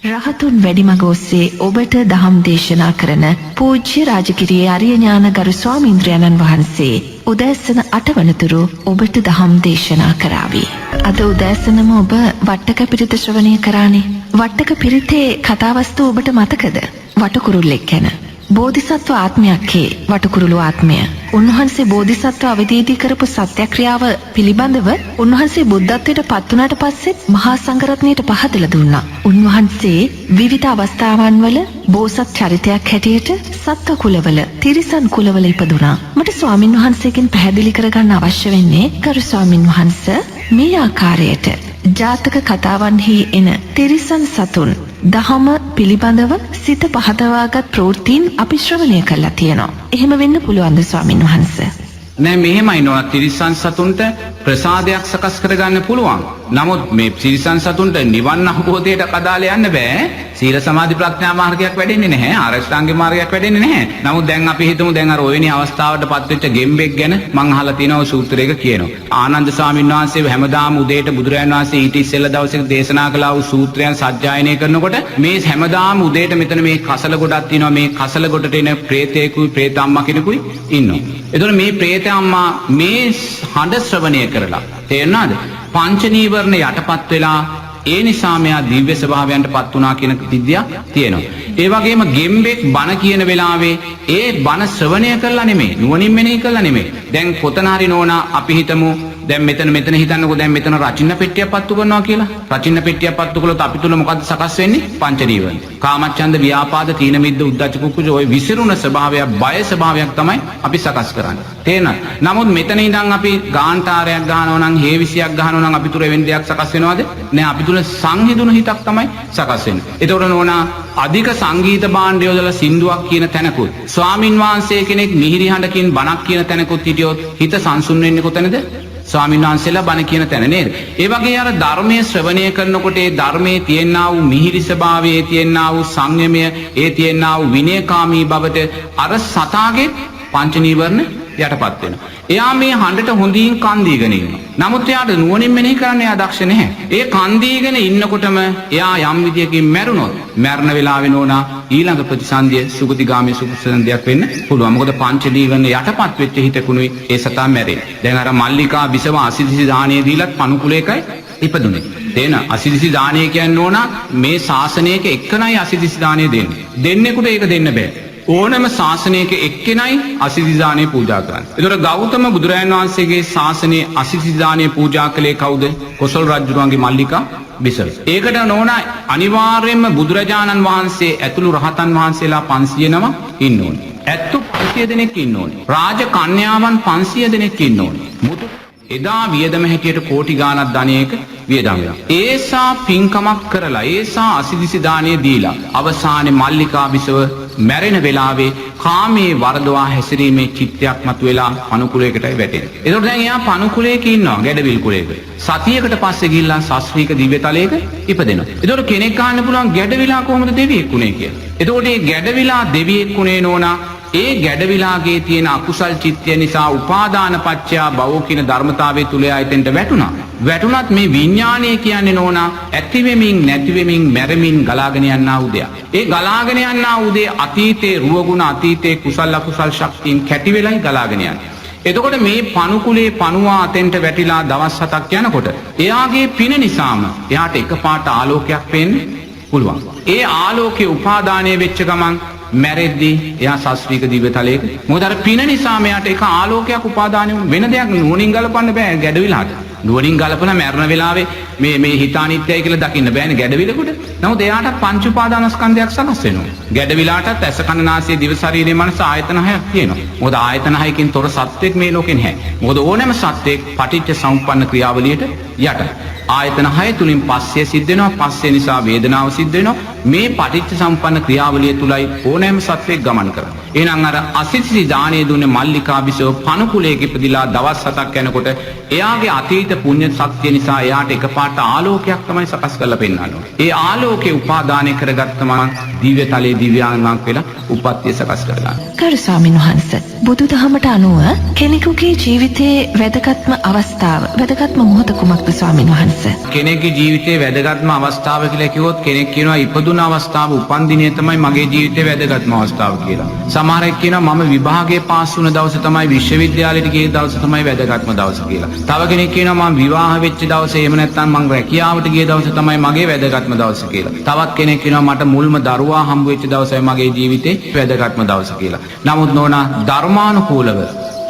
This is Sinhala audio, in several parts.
රහතුන් වැඩිමග ඔස්සේ ඔබට දහම් දේශනා කරන පූජ්‍ය රාජගිරියේ ආර්ය ඥානගරු ස්වාමීන්ද්‍රයන්න් වහන්සේ උදෑසන 8 වනතුරු ඔබට දහම් දේශනා කරાવી. අද උදෑසනම ඔබ වට්ටක පිරිත ශ්‍රවණය කරානේ. වට්ටක පිරිතේ කතාවස්තු ඔබට මතකද? වටකුරුල්ලෙක් ගැන. බෝධිසත්ව ආත්මයක්ේ වටකුරුළු ආත්මය. උන්වහන්සේ බෝධිසත්ව අවදීදී කරපු සත්‍යක්‍රියාව පිළිබඳව උන්වහන්සේ බුද්ධත්වයට පත් වුණාට පස්සේ මහා සංඝරත්නයට පහදලා දුන්නා. උන්වහන්සේ විවිධ අවස්ථාවන් වල බෝසත් චරිතයක් හැටියට සත්ව කුලවල, තිරිසන් කුලවල ඉපදුනා. මට ස්වාමින් වහන්සේගෙන් පැහැදිලි කරගන්න අවශ්‍ය වෙන්නේ කරු ස්වාමින් වහන්සේ මේ ආකාරයට ජාතක කතාවන්හි එන තිරිසන් සතුන් දහම පිළිබඳව සිත පහදවාගත් ප්‍රවෘත්තීන් අපි ශ්‍රවණය කරලා තියෙනවා. එහෙම වෙන්න පුළුවන්ද ස්වාමින් වහන්සේ? නෑ, මෙහෙමයි නෝ. තිරිසන් සතුන්ට ප්‍රසාදයක් සකස් කරගන්න පුළුවන්. නමුත් මේ තිරිසන් සතුන්ට නිවන් අවබෝධයට අදාළ යන්න බෑ. සීල සමාධි ප්‍රඥා මාර්ගයක් වැඩෙන්නේ නැහැ. ආරෂ්ඨාංගික මාර්ගයක් වැඩෙන්නේ නැහැ. නමුත් දැන් අපි හිතමු දැන් අර ඔයනි අවස්ථාවටපත් වෙච්ච ගෙම්බෙක් ගැන මං අහලා තියෙනවා සූත්‍රයක කියනවා. ආනන්ද ස්වාමීන් වහන්සේ හැමදාම උදේට බුදුරජාණන් වහන්සේ ඊට ඉස්සෙල්ලා දවසේ දේශනා කළා වූ සූත්‍රයන් සජ්ජායනය කරනකොට මේ හැමදාම උදේට මෙතන මේ කසල ගොඩක් තියෙනවා. මේ කසල ගොඩට එන ප්‍රේතයෙකුයි ප්‍රේතම්මා කෙනෙකුයි ඉන්නවා. එතකොට මේ ප්‍රේතම්මා මේ හඬ ශ්‍රවණය කරලා තේරෙනවද? පංච නීවරණ යටපත් වෙලා ඒ නිසා මෙයා දිව්‍ය ස්වභාවයන්ට පත් වුණා කියන විද්‍යාව තියෙනවා. ඒ වගේම ගෙම්බෙක් බණ කියන වෙලාවේ ඒ බණ ශ්‍රවණය කරලා නෙමෙයි, නුවණින් මෙනෙහි කරලා නෙමෙයි. දැන් කොතන හරි නෝනා අපි හිතමු දැන් මෙතන හිතන්නකෝ දැන් මෙතන රචින්න පෙට්ටියක් පත්තු කරනවා කියලා. රචින්න පෙට්ටියක් පත්තු කළොත් අපි තුල මොකද්ද සකස් වෙන්නේ? පංච නීවරණ. කාමච්ඡන්ද, ව්‍යාපාද, තීන මිද්ද, උද්ධච්ච කුක්කුච ඔය විසිරුණ ස්වභාවයක්, බය ස්වභාවයක් තමයි අපි සකස් කරන්නේ. තේරෙනවද? නමුත් මෙතන ඉඳන් අපි ගාන්ටාරයක් ගහනවා නම්, හේවිසියක් ගහනවා නම් අපි තුල වෙන දෙයක් සකස් වෙනවද? නෑ, අපි තුල සංහිඳුණු හිතක් තමයි සකස් වෙන්නේ. ඒතකොට නෝනා අධික සංගීත භාණ්ඩ යොදලා සින්දුවක් කියන තැනකුත්, ස්වාමින් වහන්සේ කෙනෙක් මිහිරි හඬකින් බණක් කියන තැනකුත් හිටියොත් හිත සංසුන් වෙන්නේ කොතැනද? ස්වාමීන් වහන්සේලා බණ කියන තැන නේද? ඒ වගේ අර ධර්මයේ ශ්‍රවණය කරනකොට ඒ ධර්මයේ තියෙනා වූ මිහිරි ස්වභාවයේ තියෙනා වූ සංයමය, ඒ තියෙනා වූ විනයකාමී බවට අර සතාගේ පංච නීවරණ යටපත් වෙනවා. එයා මේ හඬට හොඳින් කන් දීගෙන ඉන්නවා. නමුත් එයාට නුවණින් මෙනෙහි කරන්න එයා දක්ෂ නැහැ. ඒ කන් දීගෙන ඉන්නකොටම එයා යම් විදියකින් මැරුණොත්, මැරණ වෙලාවේ නෝනා ඊළඟ ප්‍රතිසන්දිය සුගතිගාමී සුඛසන්දියක් වෙන්න පුළුවන්. මොකද පංච නීවරණ යටපත් වෙච්ච හිතකුණුයි ඒ සතා මැරෙන්නේ. දැන් අර මල්ලිකා විසව අසිදිසි දාණය දීලත් පණුකුලේකයි ඉපදුනේ. තේන අසිදිසි දාණය කියන්නේ නෝනා මේ ශාසනයක එක්කනයි අසිදිසි දාණය දෙන්නේ. දෙන්නෙකුට ඒක දෙන්න බෑ. ඕනම ශාසනයක එක්කෙනයි අසිදිදානය පූජා කරන්නේ. ඒතකොට ගෞතම බුදුරජාණන් වහන්සේගේ ශාසනයේ අසිදිදානය පූජා කළේ කවුද? කොසල් රජුගේ මල්ලිකා බිසව. ඒකට නෝනා අනිවාර්යයෙන්ම බුදුරජාණන් වහන්සේ ඇතුළු රහතන් වහන්සේලා 509 ඉන්න ඕනේ. ඇත්තෝ 500 දෙනෙක් ඉන්න ඕනේ. රාජ කන්‍යාවන් 500 දෙනෙක් ඉන්න ඕනේ. එදා වියදම හැටියට කෝටි ගාණක් ධනයක වියදම් වෙනවා. ඒසා පින්කමක් කරලා, ඒසා අසිදිසි දාණය දීලා අවසානයේ මල්ලිකා බිසව මැරෙන වෙලාවේ කාමයේ වරදවා හැසිරීමේ චිත්තයක් මතුවලා පණුකුලයකටයි වැටෙන්නේ. ඒතකොට දැන් එයා පණුකුලයක ඉන්නවා, ගැඩවිල් කුලයක. සතියකට පස්සේ ගිහිල්ලා ශාස්ත්‍රීය දිව්‍යතලයක ඉපදෙනවා. ඒතකොට කෙනෙක් අහන්න පුළුවන් ගැඩවිලා කොහොමද දෙවියෙක් උනේ කියලා. ඒතකොට මේ ගැඩවිලා දෙවියෙක් උනේ නෝනා ඒ ගැඩවිලාගේ තියෙන අකුසල් චිත්තය නිසා උපාදාන පත්‍යා භව කියන ධර්මතාවයේ තුල ආයතෙන්ට වැටුණා. වැටුණත් මේ විඥානය කියන්නේ නෝනා ඇති වෙමින් නැති වෙමින් මැරෙමින් ගලාගෙන යනා උදයක්. ඒ ගලාගෙන යනා උදේ අතීතේ රුවගුණ, අතීතේ කුසල අකුසල් ශක්තියින් කැටි වෙලයි ගලාගෙන යන්නේ. එතකොට මේ පණුකුලේ පණුවා අතෙන්ට වැටිලා දවස් 7ක් යනකොට එයාගේ පින නිසාම එයාට එකපාරට ආලෝකයක් පේන්න පුළුවන්. ඒ ආලෝකයේ උපාදානය වෙච්ච ගමන් මැරෙද්දී එයා ශාස්ත්‍රීය දිව්‍යතලයක. මොකද අර පින නිසා මෙයාට එක ආලෝකයක් උපාදානය වෙන දෙයක් නුවණින් ගලපන්න බෑ ගැඩවිලාට. නුවණින් ගලපන මැරෙන වෙලාවේ මේ හිත අනිත්‍යයි කියලා දකින්න බෑනේ ගැඩවිලකට. නමුත් එයාට පංච උපාදානස්කන්ධයක් සකස් වෙනවා. ගැඩවිලාටත් ඇස කන නාසය දිව ශරීරය මනස ආයතන 6ක් තියෙනවා. මොකද ආයතන 6කින් තොර සත්වෙක් මේ ලෝකේ නැහැ. මොකද ඕනෑම සත්වෙක් පටිච්ච සමුප්පන්න ක්‍රියාවලියට යට. ආයතන 6 තුලින් පස්සේ සිද්ධ වෙනවා. පස්සේ නිසා වේදනාව සිද්ධ වෙනවා. මේ පටිච්ච සම්පන්න ක්‍රියාවලිය තුලයි ඕනෑම සත්වෙක් ගමන් කරන්නේ. එහෙනම් අර අසිසිසි දාණය දුන්නේ මල්ලිකා බිසව පණුකුලයක ඉපදිලා දවස් 7ක් යනකොට එයාගේ අතීත පුණ්‍ය ශක්තිය නිසා එයාට එකපාරට ආලෝකයක් තමයි සකස් කරලා පෙන්වන්නේ. ඒ ආලෝකේ උපාදානය කරගත්තම දිව්‍යතලයේ දිව්‍යාංගයක් වෙලා උපත්ය සකස් කරගන්නවා. කරු ස්වාමීන් වහන්සේ බුදුදහමට අනුව කෙනෙකුගේ ජීවිතයේ වැදගත්ම අවස්ථාව, වැදගත්ම මොහොත කුමක්ද ස්වාමීන් වහන්සේ? කෙනෙකුගේ ජීවිතයේ වැදගත්ම අවස්ථාව කියලා කිව්වොත් කෙනෙක් කියනවා ඉපදුන ඉපදුන අවස්ථාව උපන් දිනය තමයි මගේ ජීවිතේ වැදගත්ම අවස්ථාව කියලා. සමහරෙක් කියනවා මම විභාගයේ පාස් වුණ දවස තමයි විශ්වවිද්‍යාලයට ගිය දවස තමයි වැදගත්ම දවස කියලා. තව කෙනෙක් කියනවා මම විවාහ වෙච්ච දවසේ එහෙම නැත්නම් මම රැකියාවට ගිය දවස තමයි මගේ වැදගත්ම දවස කියලා. තවත් කෙනෙක් කියනවා මට මුල්ම දරුවා හම්බ වෙච්ච දවසයි මගේ ජීවිතේ වැදගත්ම දවස කියලා. නමුත් නෝනා ධර්මානුකූලව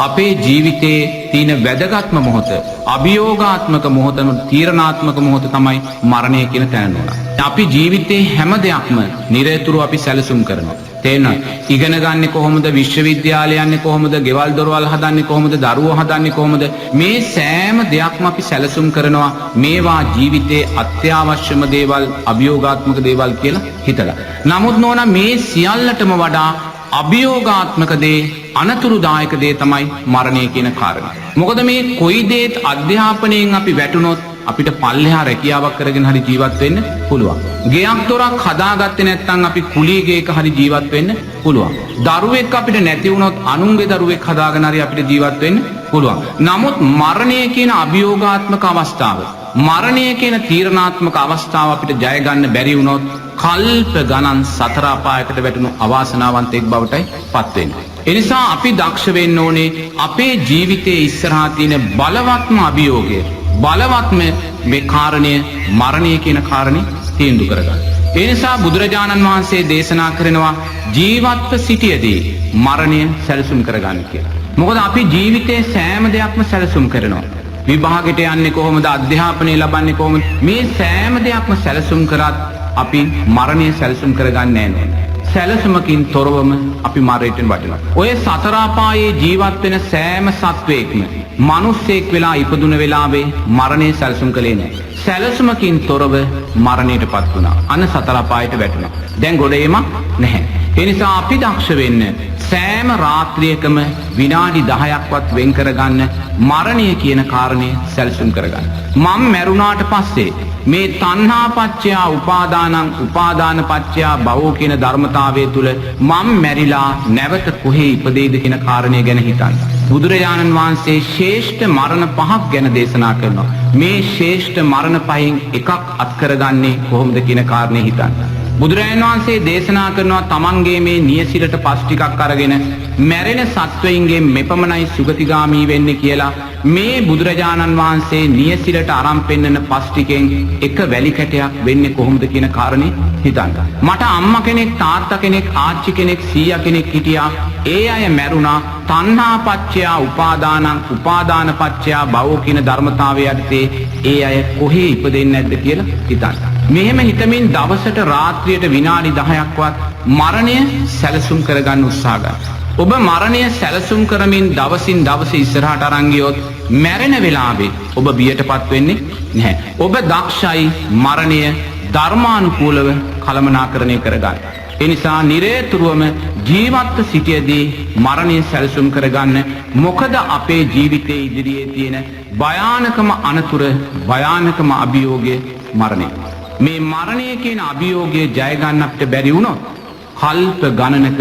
අපේ ජීවිතයේ තියෙන වැදගත්ම මොහොත අභියෝගාත්මක මොහොතම තීරණාත්මක මොහොත තමයි මරණය කියන තැන නෝනා. අපි ජීවිතේ හැම දෙයක්ම නිරතුරුව අපි සැලසුම් කරනවා. තේරෙනවද? ඉගෙන ගන්න කොහොමද? විශ්වවිද්‍යාලය යන්නේ කොහොමද? ගෙවල් දොරවල් හදන්නේ කොහොමද? දරුවෝ හදන්නේ කොහොමද? මේ සෑම දෙයක්ම අපි සැලසුම් කරනවා. මේවා ජීවිතේ අත්‍යවශ්‍යම දේවල්, අභියෝගාත්මක දේවල් කියලා හිතලා. නමුත් නෝනා මේ සියල්ලටම වඩා අභියෝගාත්මක දේ අනතුරුදායක දේ තමයි මරණය කියන කාරණය. මොකද මේ කොයි දේත් අධ්‍යාපනයෙන් අපි වැටුනොත් අපිට පල්ලෙහා රැකියාවක් කරගෙන හරි ජීවත් වෙන්න පුළුවන්. ගෙයක් දොරක් හදාගත්තේ නැත්නම් අපි කුලී ගෙයක හරි ජීවත් වෙන්න පුළුවන්. දරුවෙක් අපිට නැති වුණොත් අනුන්ගේ දරුවෙක් හදාගෙන හරි අපිට ජීවත් වෙන්න පුළුවන්. නමුත් මරණය කියන අභියෝගාත්මක අවස්ථාව, මරණය කියන තීරණාත්මක අවස්ථාව අපිට ජය ගන්න බැරි වුණොත් කල්ප ගණන් සතර අපායකට වැටුණු අවාසනාවන්තයෙක් බවටයි පත් වෙන්නේ. ඒ නිසා අපි දක්ෂ වෙන්න ඕනේ අපේ ජීවිතයේ ඉස්සරහා තියෙන බලවත්ම අභියෝගය, බලවත්ම මේ කාරණය මරණය කියන කාරණේ තීන්දුව කරගන්න. ඒ නිසා බුදුරජාණන් වහන්සේ දේශනා කරනවා ජීවත්ව සිටියදී මරණය සැලසුම් කරගන්න කියලා. මොකද අපි ජීවිතයේ සෑම දෙයක්ම සැලසුම් කරනවා. විභාගයට යන්නේ කොහොමද? අධ්‍යාපනය ලබන්නේ කොහොමද? මේ සෑම දෙයක්ම සැලසුම් කරත් අපි මරණය සැලසුම් කරගන්නේ නැහැ. සැලසුමකින් තොරවම අපි මරණයට වටිනවා. ඔය සතර අපායේ ජීවත් වෙන සෑම සත්වයක්ම මිනිස්සෙක් වෙලා ඉපදුන වෙලාවේ මරණය සැලසුම් කළේ නැහැ. සැලසුමකින් තොරව මරණයටපත් වුණා. අන්න සතර අපායට වැටුණා. දැන් ගොඩේමක් නැහැ. ඒ නිසා අපි දක්ෂ වෙන්න සෑම රාත්‍රියකම විනාඩි 10ක්වත් වෙන් කරගන්න මරණය කියන කාරණේ සැලසුම් කරගන්න. මම මැරුණාට පස්සේ මේ තණ්හාපච්චය උපාදානං උපාදානපච්චය භවෝ කියන ධර්මතාවය තුල මම මැරිලා නැවත කොහේ ඉපදෙයිද කියන කාරණය ගැන හිතන්න. බුදුරජාණන් වහන්සේ ශ්‍රේෂ්ඨ මරණ පහක් ගැන දේශනා කරනවා. මේ ශ්‍රේෂ්ඨ මරණ පහෙන් එකක් අත්කරගන්නේ කොහොමද කියන කාරණේ හිතන්න. බුදුරජාණන් වහන්සේ දේශනා කරනවා තමන්ගේ මේ නියසිලට පස් ටිකක් අරගෙන මැරෙන සත්වයින්ගේ මෙපමණයි සුගතිගාමී වෙන්නේ කියලා මේ බුදුරජාණන් වහන්සේ නියසිලට අරන් පෙන්නන පස් ටිකෙන් එක වැලි කැටයක් වෙන්නේ කොහොමද කියන කාරණේ හිතන්න. මට අම්මා කෙනෙක්, තාත්තා කෙනෙක්, ආච්චි කෙනෙක්, සීයා කෙනෙක් හිටියා. ඒ අය මැරුණා තණ්හාපච්චය උපාදානං උපාදානපච්චය භවෝ කියන ධර්මතාවය යටතේ. ඒ අය කොහේ ඉපදෙන්නේ නැද්ද කියලා හිතන්න. මෙහෙම හිතමින් දවසට රාත්‍රියට විනාඩි 10ක්වත් මරණය සැලසුම් කරගන්න උත්සාහ ගන්න. ඔබ මරණය සැලසුම් කරමින් දවසින් දවස ඉස්සරහට අරන් ගියොත් මැරෙන වෙලාවේ ඔබ බියටපත් වෙන්නේ නැහැ. ඔබ දක්ෂයි මරණය ධර්මානුකූලව කළමනාකරණය කරගන්න. ඒ නිසා නිරේතුරුවම ජීවත්ව සිටියදී මරණය සැලසුම් කරගන්න. මොකද අපේ ජීවිතයේ ඉදිරියේ තියෙන භයානකම අනතුර, භයානකම අභියෝගය මරණය. මේ මරණය කියන අභියෝගය ජය ගන්න අපිට බැරි වුණොත් කල්ප ගණනක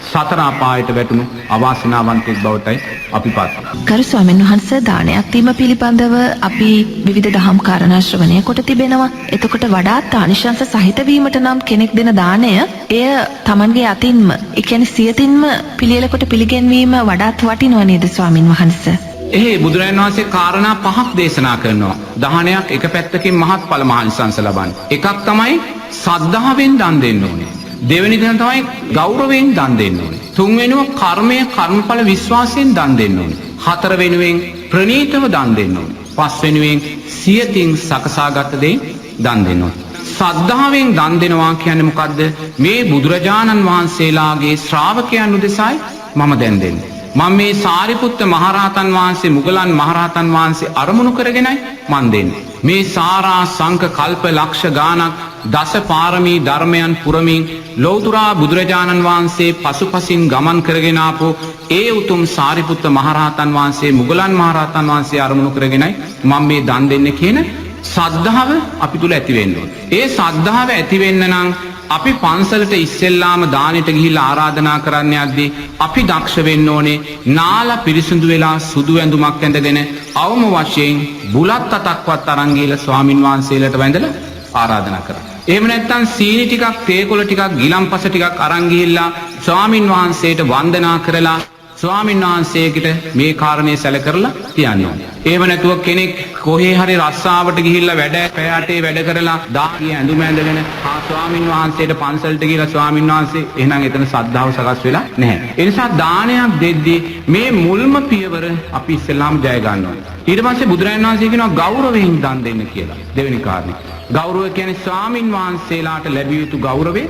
සතර අපායට වැටුණු අවාසනාවන්තයෙක් බවටයි අපි පත් වෙනවා. ගරු ස්වාමීන් වහන්සේ දානයක් දීම පිළිබඳව අපි විවිධ දහම් කාරණා ශ්‍රවණය කොට තිබෙනවා. එතකොට වඩාත් ආනිශංස සහිත වීමට නම් කෙනෙක් දෙන දාණය එය Tamanගේ අතින්ම, ඒ කියන්නේ සියතින්ම පිළියෙල කොට පිළිගැන්වීම වඩාත් වටිනවා නේද ස්වාමීන් වහන්සේ? බුදුරජාණන් වහන්සේ කාරණා පහක් දේශනා කරනවා. දහනයක් එක පැත්තකින් මහත්ඵල මහානිසංස ලබන්නේ. එකක් තමයි සද්ධාවෙන් දන් දෙන්න ඕනේ. දෙවෙනි දේ තමයි ගෞරවයෙන් දන් දෙන්න ඕනේ. තුන්වෙනිව කර්මය කර්මඵල විශ්වාසයෙන් දන් දෙන්න ඕනේ. හතර වෙනුවෙන් ප්‍රණීතව දන් දෙන්න ඕනේ. පස්වෙනුවෙන් සියතින් සකසාගත් දේ දන් දෙන්න ඕනේ. සද්ධාවෙන් දන් දෙනවා කියන්නේ මොකද්ද? මේ බුදුරජාණන් වහන්සේලාගේ ශ්‍රාවකයන් උදෙසායි මම දැන් දෙන්නේ. මම මේ සාරිපුත්ත මහරහතන් වහන්සේ, මුගලන් මහරහතන් වහන්සේ අරමුණු කරගෙනයි මන් දෙන්නේ. මේ සාරා සංක කල්ප ලක්ෂ ගානක් දස පාරමී ධර්මයන් පුරමින් ලෞතුරා බුදුරජාණන් වහන්සේ පසුපසින් ගමන් කරගෙන ආපු ඒ උතුම් සාරිපුත්ත මහරහතන් වහන්සේ, මුගලන් මහරහතන් වහන්සේ අරමුණු කරගෙනයි මම මේ දන් දෙන්නේ කියන සද්ධාව අපි තුල ඇති වෙන්න ඕනේ. ඒ සද්ධාව ඇති වෙන්න නම් අපි පන්සලට ඉස්සෙල්ලාම දානෙට ගිහිල්ලා ආරාධනා කරන්න යද්දී අපි දක්ෂ වෙන්න ඕනේ නාලා පිරිසිදු වෙලා සුදු ඇඳුමක් ඇඳගෙන අවම වශයෙන් බුලත් අතක්වත් අරන් ගිහලා ස්වාමින් වහන්සේලාට වැඳලා ආරාධනා කරන්න. එහෙම නැත්නම් සීනි ටිකක් තේකොළ ටිකක් ගිලම්පස ටිකක් අරන් ගිහිල්ලා ස්වාමින් වහන්සේට වන්දනා කරලා ස්වාමීන් වහන්සේකට මේ කාරණේ සැලකරලා තියන්න ඕනේ. එහෙම නැතුව කෙනෙක් කොහේ හරි රස්සාවට ගිහිල්ලා පැයටේ වැඩ කරලා දාගිය ඇඳුම ඇඳගෙන ස්වාමීන් වහන්සේට පන්සලට ගිහිල්ලා ස්වාමීන් වහන්සේ එහෙනම් එතන සද්ධාව සකස් වෙලා නැහැ. ඒ නිසා දානයක් දෙද්දී මේ මුල්ම පියවර අපි ඉස්සෙල්ලාම ජය ගන්න ඕනේ. ඊට පස්සේ බුදුරජාණන් වහන්සේ කියනවා ගෞරවයෙන් දන් දෙන්න කියලා. දෙවෙනි කාරණේ. ගෞරවය කියන්නේ ස්වාමීන් වහන්සේලාට ලැබිය යුතු ගෞරවය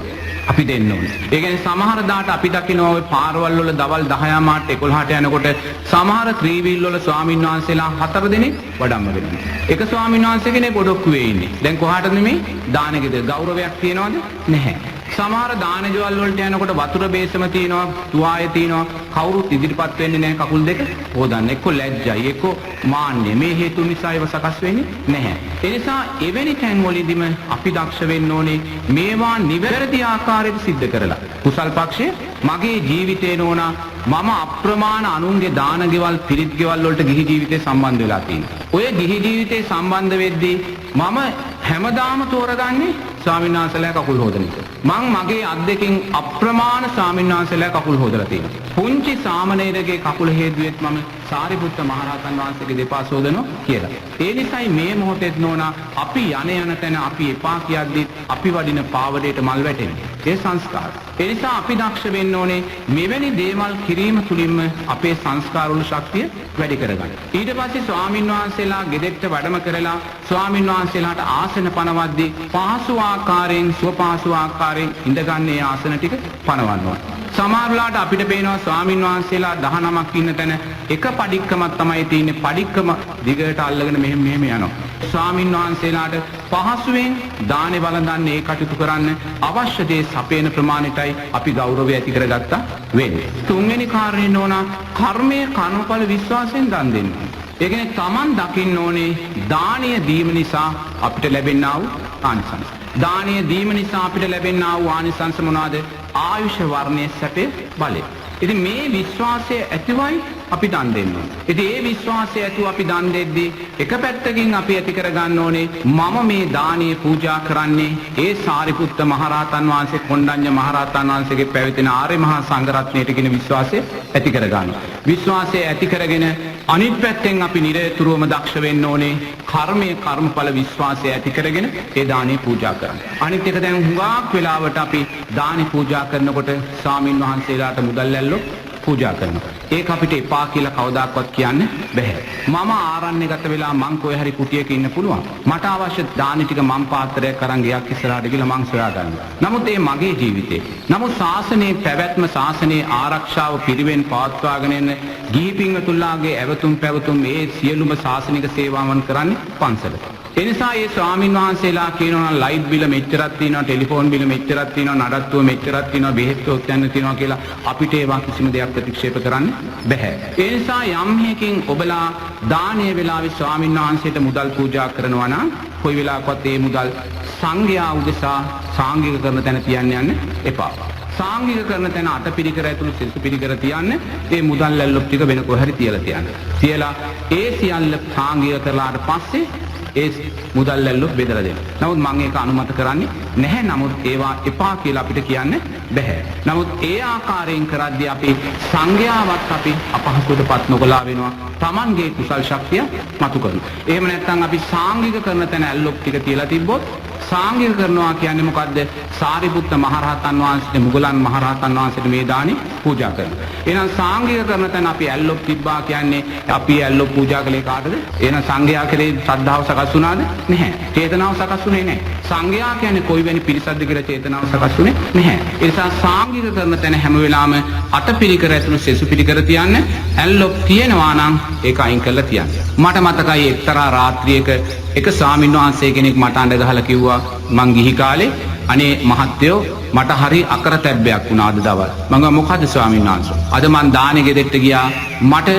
අපි දෙන්න ඕනේ. ඒ කියන්නේ සමහර දාට අපි දකිනවා ඔය පාරවල් වල දවල් 10 මාට 11ට යනකොට සමහර ත්‍රිවිල් වල ස්වාමීන් වහන්සේලා 4 දෙනෙක් වඩම්ම වෙනවා. එක ස්වාමීන් වහන්සේ කෙනෙක් ඔඩොක්කුවේ ඉන්නේ. දැන් කොහාටද මේ දානෙකද ගෞරවයක් තියනවද? නැහැ. සමහර දානජවල් වලට යනකොට වතුර බේසම තියෙනවා, තුවාය තියෙනවා. කවුරුත් ඉදිරිපත් වෙන්නේ නැහැ කකුල් දෙක හොදන්න. එක්ක ලැජ්ජයි, එක්ක මාන්නේ. මේ හේතු නිසා ඒව සකස් වෙන්නේ නැහැ. ඒ නිසා එවැනි තැන් වලදීම අපි දක්ෂ වෙන්න ඕනේ මේවා නිවැරදි ආකාරයට සිද්ධ කරලා. කුසල් පක්ෂයේ මගේ ජීවිතේ නෝනා මම අප්‍රමාණ අනුන්ගේ දාන ගෙවල් පිරිත් ගෙවල් වලට ගිහි ජීවිතේ සම්බන්ධ වෙලා තියෙනවා. ඔය ගිහි ජීවිතේ සම්බන්ධ වෙද්දී මම හැමදාම තෝරගන්නේ ස්වාමීන් වහන්සේලා කකුල් හොදන එක. මං මගේ අත් දෙකෙන් අප්‍රමාණ ස්වාමීන් වහන්සේලා කකුල් හොදලා තියෙනවා. පුංචි සාමණේරගේ කකුල හේදුවෙත් මම සාරිපුත්ත මහරහතන් වහන්සේගේ දෙපා සෝදනවා කියලා. ඒ නිසායි මේ මොහොතේ නෝනා අපි යන තැන අපි එපා කියද්දි අපි වඩින පාවඩේට මල් වැටෙන්නේ. ඒ සංස්කාර. ඒ නිසා අපි දක්ෂ වෙන්න ඕනේ මෙවැනි දේවල් කිරීම තුලින්ම අපේ සංස්කාරවල ශක්තිය වැඩි කරගන්න. ඊට පස්සේ ස්වාමීන් වහන්සේලා ගෙදෙට්ට වැඩම කරලා ස්වාමීන් වහන්සේලාට ආසන පනවද්දී පහසු ආකාරයෙන් සුවපහසු ආකාරයෙන් ඉඳගන්නේ ආසන ටික පනවනවා. සමහරවිට අපිට පේනවා ස්වාමීන් වහන්සේලා 19ක් ඉන්න තැන එක පඩික්කමක් තමයි තියෙන්නේ. පඩික්කම දිගට අල්ලගෙන මෙහෙම යනවා. ස්වාමීන් වහන්සේලාට පහසුවෙන් දානේ වළඳන්නේ ඒ කටයුතු කරන්න අවශ්‍ය දේ සපේන ප්‍රමාණයටයි අපි ගෞරවය ඇති කරගත්තා වෙන්නේ. තුන්වෙනි කාරණේ නෝනා කර්මයේ කර්මඵල විශ්වාසයෙන් දන් දෙන්න. ඒ කියන්නේ Taman දකින්න ඕනේ දානීය දීම නිසා අපිට ලැබෙනා වූ ආනිසංස. දානීය දීම නිසා අපිට ලැබෙනා වූ ආනිසංස මොනවාද? ආයුෂ වර්ණයේ සැපේ බලය. ඉතින් මේ විශ්වාසය ඇතිවයි අපි දන් දෙන්න ඕනේ. ඉතින් ඒ විශ්වාසය ඇතුව අපි දන් දෙද්දී එක පැත්තකින් අපි ඇති කර ගන්න ඕනේ මම මේ දානීය පූජා කරන්නේ ඒ සාරිපුත්ත මහරහතන් වහන්සේ කොණ්ඩඤ්ඤ මහරහතන් වහන්සේගේ පැවතින ආර්ය මහා සංඝරත්නයට කියන විශ්වාසය ඇති කර ගන්න. විශ්වාසය ඇති කරගෙන අනිත් පැත්තෙන් අපි නිරතුරුවම දක්ෂ වෙන්න ඕනේ කර්මයේ කර්මඵල විශ්වාසය ඇති කරගෙන ඒ දානීය පූජා කරන්න. අනිත් එක දැන් හුඟක් වෙලාවට අපි දානි පූජා කරනකොට ස්වාමින් වහන්සේලාට මුදල් ඇල්ලෝ පූජා කරනවා. ඒක අපිට එපා කියලා කවදාකවත් කියන්න බෑ. මම ආරණ්‍යගත වෙලා මං කොහේ හරි කුටියක ඉන්න පුළුවන්. මට අවශ්‍ය දානි ටික මං පාත්‍රයක් අරන් ගියක් ඉස්සරහට ගිහලා මං සොයා ගන්නවා. නමුත් ඒ මගේ ජීවිතේ. නමුත් ශාසනයේ පැවැත්ම ශාසනයේ ආරක්ෂාව පිරිවෙන් පවත්වාගෙන යන ගිහි පින්වතුන්ලාගේ ඇවතුම් පැවතුම් මේ සියලුම ශාසනික සේවාවන් කරන්නේ පන්සලට. ඒ නිසා මේ ස්වාමින් වහන්සේලා කියනවා ලයිට් බිල මෙච්චරක් තියෙනවා, ටෙලිෆෝන් බිල මෙච්චරක් තියෙනවා, නඩත්තුව මෙච්චරක් තියෙනවා, බෙහෙත් ඔක්යන්න තියෙනවා කියලා අපිට ඒවා කිසිම දෙයක් ප්‍රතික්ෂේප කරන්න බෑ. ඒ නිසා යම් හේකින් ඔබලා දානීය වෙලාවේ ස්වාමින් වහන්සේට මුදල් පූජා කරනවා නම් කොයි වෙලාවකවත් ඒ මුදල් සංඝයා උදෙසා සාංගික කරන තැන තියන්න යන්න එපා. සාංගික කරන තැන අටපිරිකර ඇතුළු සිසු පිරිකර තියන්න ඒ මුදල් ඇල්ලොප් ටික වෙන කොහේ හරි තියලා තියන්න. තියලා ඒ සියල්ල සාංගික කරලාට පස්සේ ඒ මුදල් ඇල්ලුත් බෙදලා දෙන්න. නමුත් මම ඒක අනුමත කරන්නේ නැහැ. නමුත් ඒවා එපා කියලා අපිට කියන්න බෑ. නමුත් ඒ ආකාරයෙන් කරද්දී අපි සංඝයාවත් අපි අපහසුතාවටපත් නොකලා වෙනවා. Tamanගේ කුසල් ශක්තිය මතු කරනවා. එහෙම නැත්නම් අපි සාංගික කරන තැන ඇල්ලුත් ටික තියලා තිබ්බොත් සාංගික කරනවා කියන්නේ මොකද්ද? සාරිපුත්ත මහරහතන් වහන්සේට මුගලන් මහරහතන් වහන්සේට මේ දානි පූජා කරනවා. එහෙනම් සාංගික කරන තැන අපි ඇල්ලොප් තිබ්බා කියන්නේ අපි ඇල්ලොප් පූජා කළේ කාටද? එහෙනම් සංඝයා කෙරේ ශ්‍රද්ධාව සකස් වුණාද? නැහැ. චේතනාව සකස් වුණේ නැහැ. සංඝයා කියන්නේ කොයි වෙනි පිරිසක්ද කියලා චේතනාව සකස් වුණේ නැහැ. ඒ නිසා සාංගික කරන තැන හැම වෙලාවෙම අටපිරිකර ඇතුළු සෙසු පිරිකර තියන්න. ඇල්ලොප් තියෙනවා නම් ඒක අයින් කරලා තියන්න. මට මතකයි එක්තරා රාත්‍රියක එක ස්වාමීන් වහන්සේ කෙනෙක් මට අඬ ගහලා කිව්වා මං ගිහි කාලේ අනේ මහත්තයෝ මට හරි අකරතැබ්බයක් වුණා අද දවල්. මම මොකද ස්වාමීන් වහන්සේ? අද මං දානෙ ගෙදෙට්ට ගියා. මට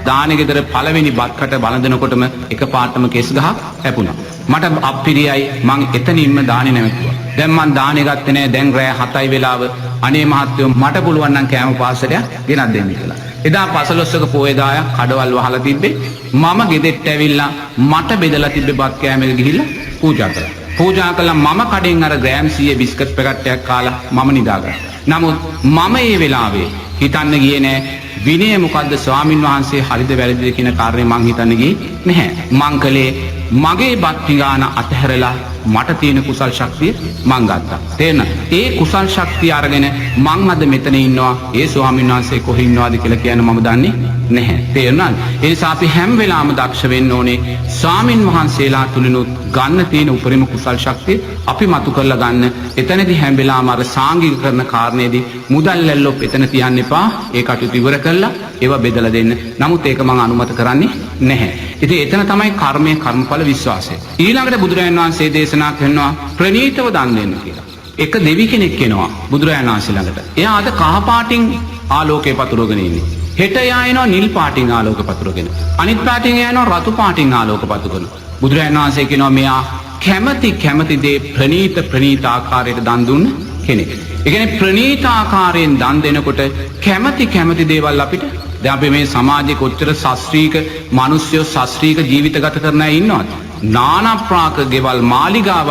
දානෙ ගෙදර පළවෙනි බත්කට බලඳනකොටම එකපාරටම කෙස් ගහක් හැපුණා. මට අප්පිරියයි මං එතනින්ම දානෙ නැවතුවා. දැන් මං දානෙ ගත්තේ නැහැ. දැන් රෑ 7යි වෙලාව. අනේ මහත්තයෝ මට පුළුවන් නම් කෑම පාර්සලයක් ගෙනත් දෙන්න කියලා. එදා පසළොස්වක පොයේ දායක් කඩවල් වහලා තිබ්බේ. මම ගෙදෙට්ට ඇවිල්ලා මට බෙදලා තිබ්බේ බත් කෑමක ගිහිල්ලා පූජා කළා. පූජා කළා මම කඩෙන් අර ග්‍රෑම් 100 බිස්කට් පැකට්ටයක් කාලා මම නිදාගත්තා. නමුත් මම ඒ වෙලාවේ හිතන්න ගියේ නෑ විනය මොකද්ද ස්වාමින් වහන්සේ හරිද වැරදිද කියන කාරණේ මං හිතන්න ගියේ නැහැ. මං කලේ මගේ බත් පිඟාන අතහැරලා මට තියෙන කුසල් ශක්තිය මං ගත්තා. තේරෙනවද? ඒ කුසල් ශක්තිය අරගෙන මං අද මෙතන ඉන්නවා. ඒ ස්වාමීන් වහන්සේ කොහේ ඉන්නවද කියලා කියන්න මම දන්නේ නැහැ. තේරුණාද? ඒ නිසා අපි හැම වෙලාවම දක්ෂ වෙන්න ඕනේ ස්වාමින් වහන්සේලා තුලිනුත් ගන්න තියෙන උපරිම කුසල් ශක්තිය අපි මතු කරලා ගන්න. එතනදී හැම වෙලාවම අර සාංගික කරන කාරණේදී මුදල් ඇල්ලොප් එතන තියන්න එපා. ඒ කටයුතු ඉවර කරලා ඒවා බෙදලා දෙන්න. නමුත් ඒක මම අනුමත කරන්නේ නැහැ. ඉතින් එතන තමයි කර්මය කර්මඵල විශ්වාසය. ඊළඟට බුදුරජාණන් වහන්සේ දේශනා කරනවා ප්‍රණීතව දන් දෙන්න කියලා. එක දෙවි කෙනෙක් එනවා බුදුරජාණන් වහන්සේ ළඟට. එයා අද කහ පාටින් ආලෝකේ පතුරවගෙන ඉන්නේ. හෙට එයා එනවා නිල් පාටින් ආලෝක පතුරවගෙන. අනිත් පාටින් එයා එනවා රතු පාටින් ආලෝක පතුරවගෙන. බුදුරජාණන් වහන්සේ කියනවා මෙයා කැමැති දේ ප්‍රණීත ආකාරයට දන් දුන්න කෙනෙක්. ඒ කියන්නේ ප්‍රණීත ආකාරයෙන් දන් දෙනකොට කැමැති දේවල් අපිට දැන් අපි මේ සමාජයේ කොච්චර ශාස්ත්‍රීය මිනිස්සු ශාස්ත්‍රීය ජීවිත ගත කරන අය ඉන්නවද? නානා ප්‍රාක ගෙවල් මාලිගා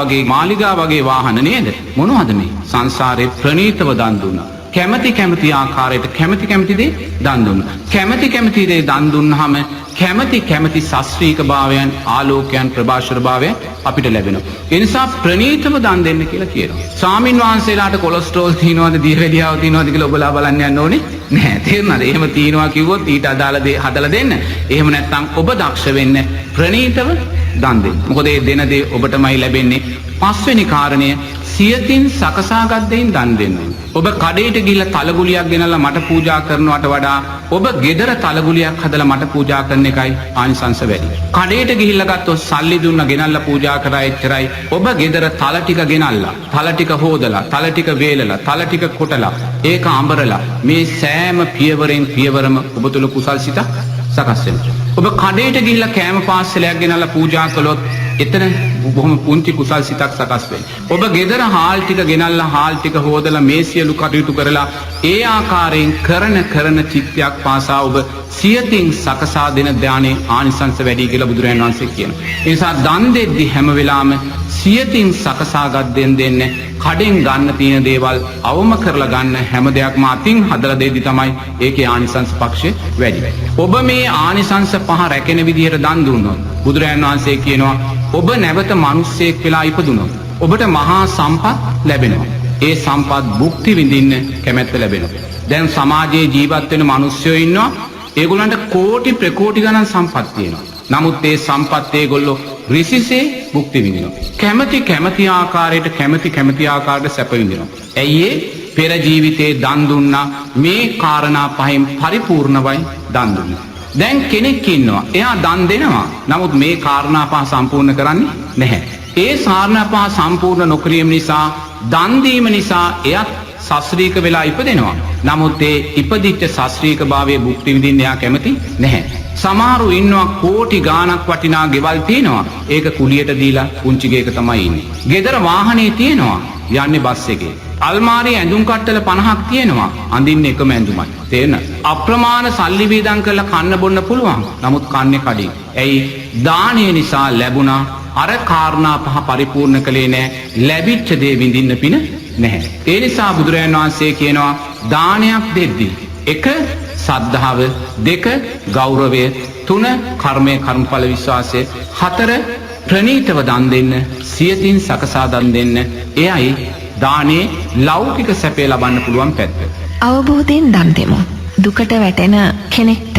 වගේ වාහන නේද? මොනවද මේ? සංසාරේ ප්‍රණීතව දන් දුන්නා. කැමැති ආකාරයට කැමැති දේ දන් දුන්නා. කැමැති දේ දන් දුන්නාම කැමැති ශාස්ත්‍රීය භාවයන් ආලෝකයන් ප්‍රභාෂර භාවයන් අපිට ලැබෙනවා. ඒ නිසා ප්‍රණීතව දන් දෙන්න කියලා කියනවා. ස්වාමින් වහන්සේලාට කොලෙස්ටරෝල් තියනවද දියවැඩියාව තියනවද කියලා ඔබලා බලන්න යන්න ඕනේ නැහැ. තේරුණාද? එහෙම තියනවා කිව්වොත් ඊට අදාළ දේ හදලා දෙන්න. එහෙම නැත්නම් ඔබ දක්ෂ වෙන්න ප්‍රණීතව දන් දෙන්න. මොකද මේ දෙන දේ ඔබටමයි ලැබෙන්නේ. පස්වෙනි කාරණය සියතින් සකසාගත් දෙයින් දන් දෙන්න. ඔබ කඩේට ගිහිල්ලා තලගුලියක් ගෙනල්ලා මට පූජා කරනවට වඩා ඔබ ගෙදර තලගුලියක් හදලා මට පූජා කරන එකයි ආනිසංස වැඩි. කඩේට ගිහිල්ලා ගත්තොත් සල්ලි දුන්නා ගෙනල්ලා පූජා කරා එච්චරයි. ඔබ ගෙදර තල ටික ගෙනල්ලා, තල ටික හොදලා, තල ටික වේලලා, තල ටික කොටලා, ඒක අඹරලා මේ සෑම පියවරම ඔබ තුල කුසල් සිතක් සකස් වෙනවා. ඔබ කඩේට ගිහිල්ලා කෑම පාර්සලයක් ගෙනල්ලා පූජා කළොත් එතන බොහොම පුංචි කුසල් සිතක් සකස් වෙනවා. ඔබ ගෙදර හාල් ටික ගෙනල්ලා හාල් ටික හොදලා මේ සියලු කටයුතු කරලා ඒ ආකාරයෙන් කරන චිත්තයක් පාසා ඔබ සියතින් සකසා දෙන දානේ ආනිසංස වැඩි කියලා බුදුරජාණන් වහන්සේ කියනවා. ඒ නිසා දන් දෙද්දි හැම වෙලාවෙම සියතින් සකසාගත් දෙන්න කඩෙන් ගන්න තියෙන දේවල් අවම කරලා ගන්න හැම දෙයක්ම අතින් හදලා දෙද්දි තමයි ඒකේ ආනිසංස පක්ෂය වැඩි. ඔබ මේ ආනිසංස පහ රැකෙන විදිහට දන් දුන්නොත් බුදුරජාණන් වහන්සේ කියනවා ඔබ නැවත මිනිස්සෙක් වෙලා ඉපදුනොත් ඔබට මහා සම්පත් ලැබෙනවා. ඒ සම්පත් භුක්ති විඳින්න කැමැත්ත ලැබෙනවා. දැන් සමාජයේ ජීවත් වෙන මිනිස්සුයෝ ඉන්නවා. ඒගොල්ලන්ට කෝටි ප්‍රකෝටි ගණන් සම්පත් තියෙනවා. නමුත් ඒ සම්පත් ඒගොල්ලෝ රිසිසේ භුක්ති විඳිනවා. කැමැති ආකාරයට සැප විඳිනවා. ඇයි ඒ? පෙර ජීවිතේ දන් දුන්නා. මේ කාරණා පහෙන් පරිපූර්ණවයි දන් දුන්නා. දැන් කෙනෙක් ඉන්නවා. එයා දන් දෙනවා. නමුත් මේ කාරණා පහ සම්පූර්ණ කරන්නේ නැහැ. ඒ කාරණා පහ සම්පූර්ණ නොකිරීම නිසා දන් දීම නිසා එයත් ශාස්ත්‍රීය වෙලා ඉපදෙනවා. නමුත් ඒ ඉපදිච්ච ශාස්ත්‍රීය භාවයේ භුක්ති විඳින්න එයා කැමති නැහැ. සමහරු ඉන්නවා කෝටි ගාණක් වටිනා ගෙවල් තියෙනවා. ඒක කුලියට දීලා පුංචි ගේක තමයි ඉන්නේ. ගෙදර වාහනේ තියෙනවා. යන්නේ බස් එකේ. අල්මාරියේ ඇඳුම් කට්ටල 50ක් තියෙනවා. අඳින්නේ එකම ඇඳුමයි. තේරෙනවද? අප්‍රමාණ සල්ලි වේදම් කරලා කන්න බොන්න පුළුවන්. නමුත් කන්නේ කඩින්. ඇයි? දානය නිසා ලැබුණා. අර කාරණා පහ පරිපූර්ණ කළේ නැහැ. ලැබිච්ච දේ විඳින්න පින නැහැ. ඒ නිසා බුදුරජාණන් වහන්සේ කියනවා දානයක් දෙද්දී 1 සද්ධාව, 2 ගෞරවය, 3 කර්මය කර්මඵල විශ්වාසය, 4 ප්‍රණීතව දන් දෙන්න, සියතින් සකසා දන් දෙන්න. එයයි දානේ ලෞකික සැපේ ලබන්න පුළුවන් පැත්ත. අවබෝධයෙන් දන් දෙමු. දුකට වැටෙන කෙනෙක්ට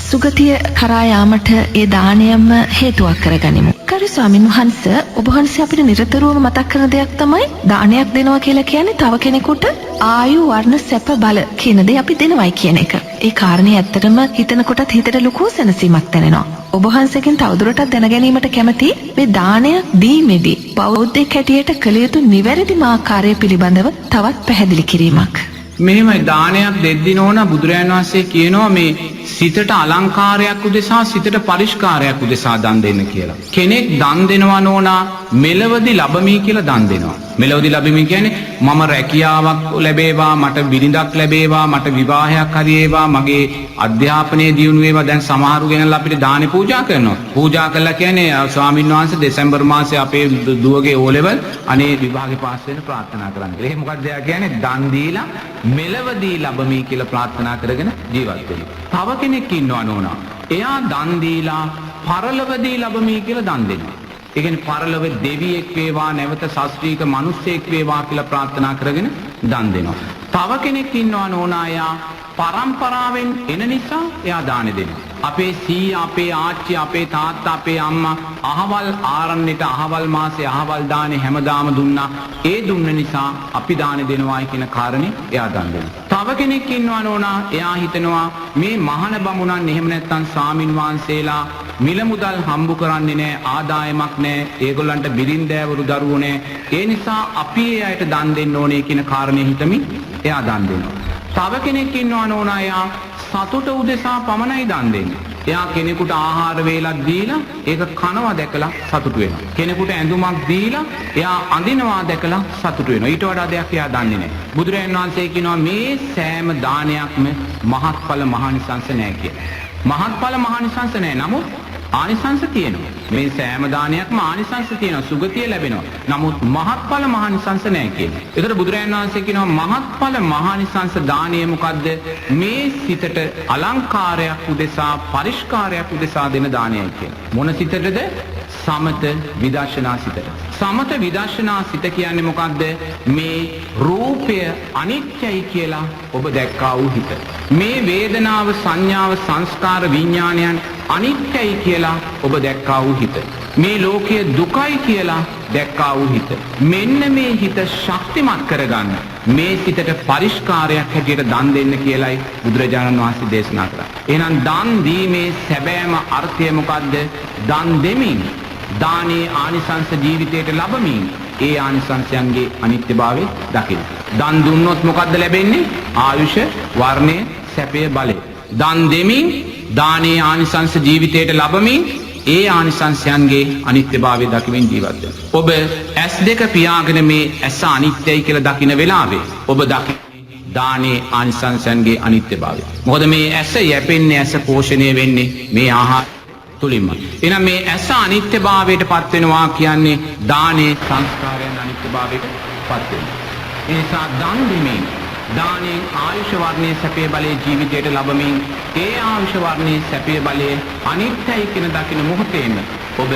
සුගතිය කරා යාමට ඒ දානයම හේතුවක් කරගනිමු. කරු ස්වාමීන් වහන්සේ ඔබ වහන්සේ අපිට නිරතුරුවම මතක් කරන දෙයක් තමයි දානයක් දෙනවා කියලා කියන්නේ තව කෙනෙකුට ආයු වර්ණ සැප බල කියන දේ අපි දෙනවයි කියන එක. ඒ කාරණේ ඇත්තටම හිතනකොටත් හිතට ලොකු සැනසීමක් දැනෙනවා. ඔබ වහන්සේගෙන් තවදුරටත් දැන ගැනීමට කැමති මේ දානයක් දීමේදී බෞද්ධයෙක් හැටියට කළ යුතු නිවැරදිම ආකාරය පිළිබඳව තවත් පැහැදිලි කිරීමක්. මෙහෙමයි දානයක් දෙද්දී නෝන බුදුරජාණන් වහන්සේ කියනවා මේ සිතට අලංකාරයක් උදෙසා සිතට පරිස්කාරයක් උදෙසා දන් දෙන්න කියලා. කෙනෙක් දන් දෙනවා නෝනා මෙලවදී ලැබමි කියලා දන් දෙනවා. මෙලවදී ලැබෙමි කියන්නේ මම රැකියාවක් ලැබේවා, මට බිරිඳක් ලැබේවා, මට විවාහයක් හරි වේවා, මගේ අධ්‍යාපනයේ දියුණු වේවා. දැන් සමහරු ගෙනල්ලා අපිට දානේ පූජා කරනවා. පූජා කළා කියන්නේ ස්වාමීන් වහන්සේ දෙසැම්බර් මාසේ අපේ දුවගේ O level අනේ විභාගේ පාස් වෙන්න ප්‍රාර්ථනා කරන්න කියලා. ඒක මොකක්ද කියන්නේ? දන් දීලා මෙලවදී ලැබමි කියලා ප්‍රාර්ථනා කරගෙන ජීවත් වෙනවා. තව කෙනෙක් ඉන්නවා නෝනා. එයා දන් දීලා පරලොවදී ලැබමි කියලා දන් දෙනවා. ඒ කියන්නේ පරලොව දෙවියෙක් වේවා, නැවත ශාස්ත්‍රීය මිනිසෙක් වේවා කියලා ප්‍රාර්ථනා කරගෙන දන් දෙනවා. තව කෙනෙක් ඉන්නවා නෝනා. එයා පරම්පරාවෙන් එන නිසා එයා දාන දෙනවා. අපේ සීයා, අපේ ආච්චි, අපේ තාත්තා, අපේ අම්මා අහවල් ආරණ්‍යට අහවල් මාසේ අහවල් දානේ හැමදාම දුන්නා. ඒ දුන්න නිසා අපි දාන දෙනවායි කියන කාරණේ එයා දන් දෙනවා. තව කෙනෙක් ඉන්නවා නෝනා. එයා හිතනවා මේ මහාන බමුණන් එහෙම නැත්නම් ස්වාමින් වහන්සේලා මිල මුදල් හම්බු කරන්නේ නැහැ, ආදායමක් නැහැ, ඒගොල්ලන්ට බිරින්දෑවරු දරුවෝ නැහැ. ඒ නිසා අපි ඒ අයට දන් දෙන්න ඕනේ කියන කාරණේ හිතමින් එයා දන් දෙනවා. තව කෙනෙක් ඉන්නවා නෝනා. එයා සතුට උදෙසා පමණයි දන් දෙන්නේ. එයා කෙනෙකුට ආහාර වේලක් දීලා ඒක කනවා දැකලා සතුටු වෙනවා. කෙනෙකුට ඇඳුමක් දීලා එයා අඳිනවා දැකලා සතුටු වෙනවා. ඊට වඩා දෙයක් එයා දන්නේ නැහැ. බුදුරජාණන් වහන්සේ කියනවා මේ සෑම දානයක්ම මහත්ඵල මහානිසංස නැහැ කියලා. මහත්ඵල මහානිසංස නැහැ. නමුත් ආනිසංස තියෙනවා. මේ සෑම දානයක්ම ආනිසංස තියෙනවා. සුගතිය ලැබෙනවා. නමුත් මහත්ඵල මහානිසංස නැහැ කියන්නේ. ඒතර බුදුරජාණන් වහන්සේ කියනවා මහත්ඵල මහානිසංස දානය මොකද්ද? මේ සිතට අලංකාරයක් උදෙසා, පරිස්කාරයක් උදෙසා දෙන දානයයි කියන්නේ. මොන සිතටද? සමත විදර්ශනා සිතට. සමත විදර්ශනා සිත කියන්නේ මොකද්ද? මේ රූපය අනිත්‍යයි කියලා ඔබ දැක්කා වූ හිත. මේ වේදනාව, සංඥාව, සංස්කාර, විඥානයන් අනිත්‍යයි කියලා ඔබ දැක්කා වූ හිත. මේ ලෝකයේ දුකයි කියලා දැක්කා වූ හිත. මෙන්න මේ හිත ශක්තිමත් කරගන්න මේ සිතට පරිස්කාරයක් හැටියට දන් දෙන්න කියලයි බුදුරජාණන් වහන්සේ දේශනා කරා. එහෙනම් දන් දීමේ සැබෑම අර්ථය මොකද්ද? දන් දෙමින් දානේ ආනිසංස ජීවිතයට ලැබමින් ඒ ආනිසංසයන්ගේ අනිත්‍යභාවය දකින්න. දන් දුන්නොත් මොකද්ද ලැබෙන්නේ? ආයුෂ, වර්ණය, සැපය, බලය. දන් දෙමින් දානේ ආනිසංස ජීවිතයට ලැබමින් ඒ ආනිසංසයන්ගේ අනිත්‍යභාවය දකිමින් ජීවත් වෙනවා. ඔබ S2 පියාගෙන මේ ඇස අනිත්‍යයි කියලා දකින වෙලාවේ ඔබ දකින්නේ දානේ ආනිසංසයන්ගේ අනිත්‍යභාවය. මොකද මේ ඇස යැපෙන්නේ, ඇස පෝෂණය වෙන්නේ මේ ආහාර තුලින්ම. එහෙනම් මේ ඇස අනිත්‍යභාවයට පත් වෙනවා කියන්නේ දානේ සංස්කාරයන් අනිත්‍යභාවයට පත් වෙනවා. ඒ නිසා දන් දෙමින් දානෙන් ආයුෂ වර්ණයේ සැපේ බලයේ ජීවිතයට ලැබමින් ඒ ආයුෂ වර්ණයේ සැපේ බලයේ අනිත්‍යයි කියන දකින මොහොතේම ඔබ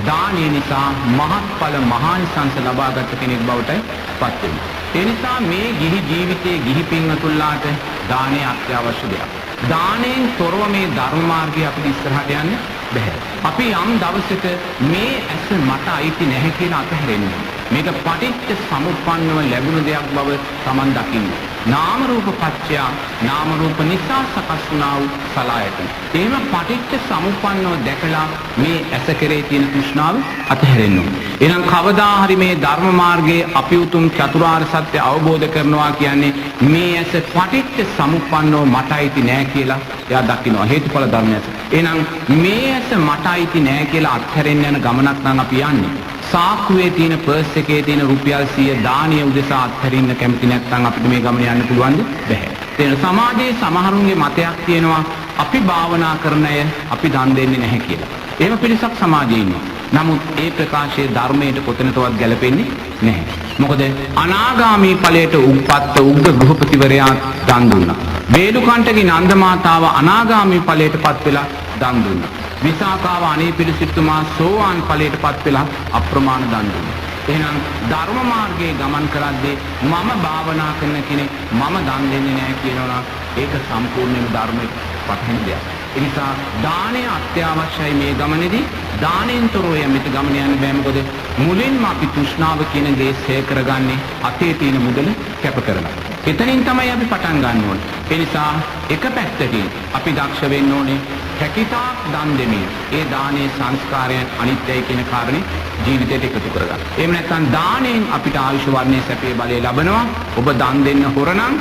දානය නිසා මහත්ඵල මහානිසංස ලබාගත් කෙනෙක් බවට පත් වෙනවා. ඒ නිසා මේ ගිහි ජීවිතයේ ගිහි පින්වතුන්ලාට දානය අත්‍යවශ්‍ය දෙයක්. දාණයෙන් තොරව මේ ධර්ම මාර්ගය අපිට ඉස්සරහට යන්න බැහැ. අපි යම් දවසක මේ ඇස මට අයිති නැහැ කියලා අතහැරෙන්නේ. මේක පටිච්ච සමුප්පන්නව ලැබුණු දෙයක් බව Taman දකින්න. නාම රූප පත්‍ය නාම රූප නිසා සකස් වුණා වූ සලආයතන. එහෙම පටිච්ච සමුප්පන්නව දැකලා මේ ඇස කෙරේ තියෙන තෘෂ්ණාව අතහැරෙන්න ඕනේ. එහෙනම් කවදා හරි මේ ධර්ම මාර්ගයේ අපි උතුම් චතුරාර්ය සත්‍ය අවබෝධ කරනවා කියන්නේ මේ ඇස පටිච්ච සමුප්පන්නව මට අයිති නැහැ කියලා එයා දකිනවා. හේතුඵල ධර්මයක්. එහෙනම් මේ ඇස මට අයිති නැහැ කියලා අත්හැරෙන්න යන ගමනක් නම් අපි යන්නේ. සාක්කුවේ තියෙන පර්ස් එකේ තියෙන රුපියල් 100 දානිය උදෙසා අත්හැරින්න කැමති නැත්නම් අපිට මේ ගමන යන්න පුළුවන්ද? බැහැ. ඒ සමාජයේ සමහරුන්ගේ මතයක් තියෙනවා අපි භාවනා කරන අය අපි දන් දෙන්නේ නැහැ කියලා. එහෙම පිරිසක් සමාජයේ ඉන්නවා. නමුත් ඒ ප්‍රකාශයේ ධර්මයට කොතනකවත් ගැලපෙන්නේ නැහැ. මොකද අනාගාමී ඵලයට උප්පත්ත උග්ග ගෘහපතිවරයා දන් දුන්නා. වේලුකණ්ඨගේ නන්ද මාතාව අනාගාමී ඵලයටපත් වෙලා දන් දුන්නා. විසාකාව අනේ පිළිසිතුමා සෝවාන් ඵලයටපත් වෙලා අප්‍රමාණ දන් දුන්නා. එහෙනම් ධර්ම මාර්ගයේ ගමන් කරද්දී මම භාවනා කරන කෙනෙක් මම දන් දෙන්නේ නැහැ කියනවා ඒක සම්පූර්ණයෙන්ම ධර්මයට පටහැනි දෙයක්. ඒ නිසා දානය අත්‍යවශ්‍යයි මේ ගමනේදී. දානෙන් තොරව යමිට ගමන යන්න බෑ. මොකද මුලින්ම අපි තෘෂ්ණාව කියන දේ ඡය කරගන්නේ අතේ තියෙන මුදල කැප කරලා. එතනින් තමයි අපි පටන් ගන්න ඕනේ. ඒ නිසා එක පැත්තකින් අපි දක්ෂ වෙන්න ඕනේ හැකිතා දන් දෙමින් ඒ දානයේ සංස්කාරයන් අනිත්‍යයි කියන කාරණේ ජීවිතයට එකතු කරගන්න. එහෙම නැත්නම් දාණයෙන් අපිට ආයුෂ වර්ණයේ සැපේ බලය ලැබෙනවා. ඔබ දන් දෙන්න හොරනම්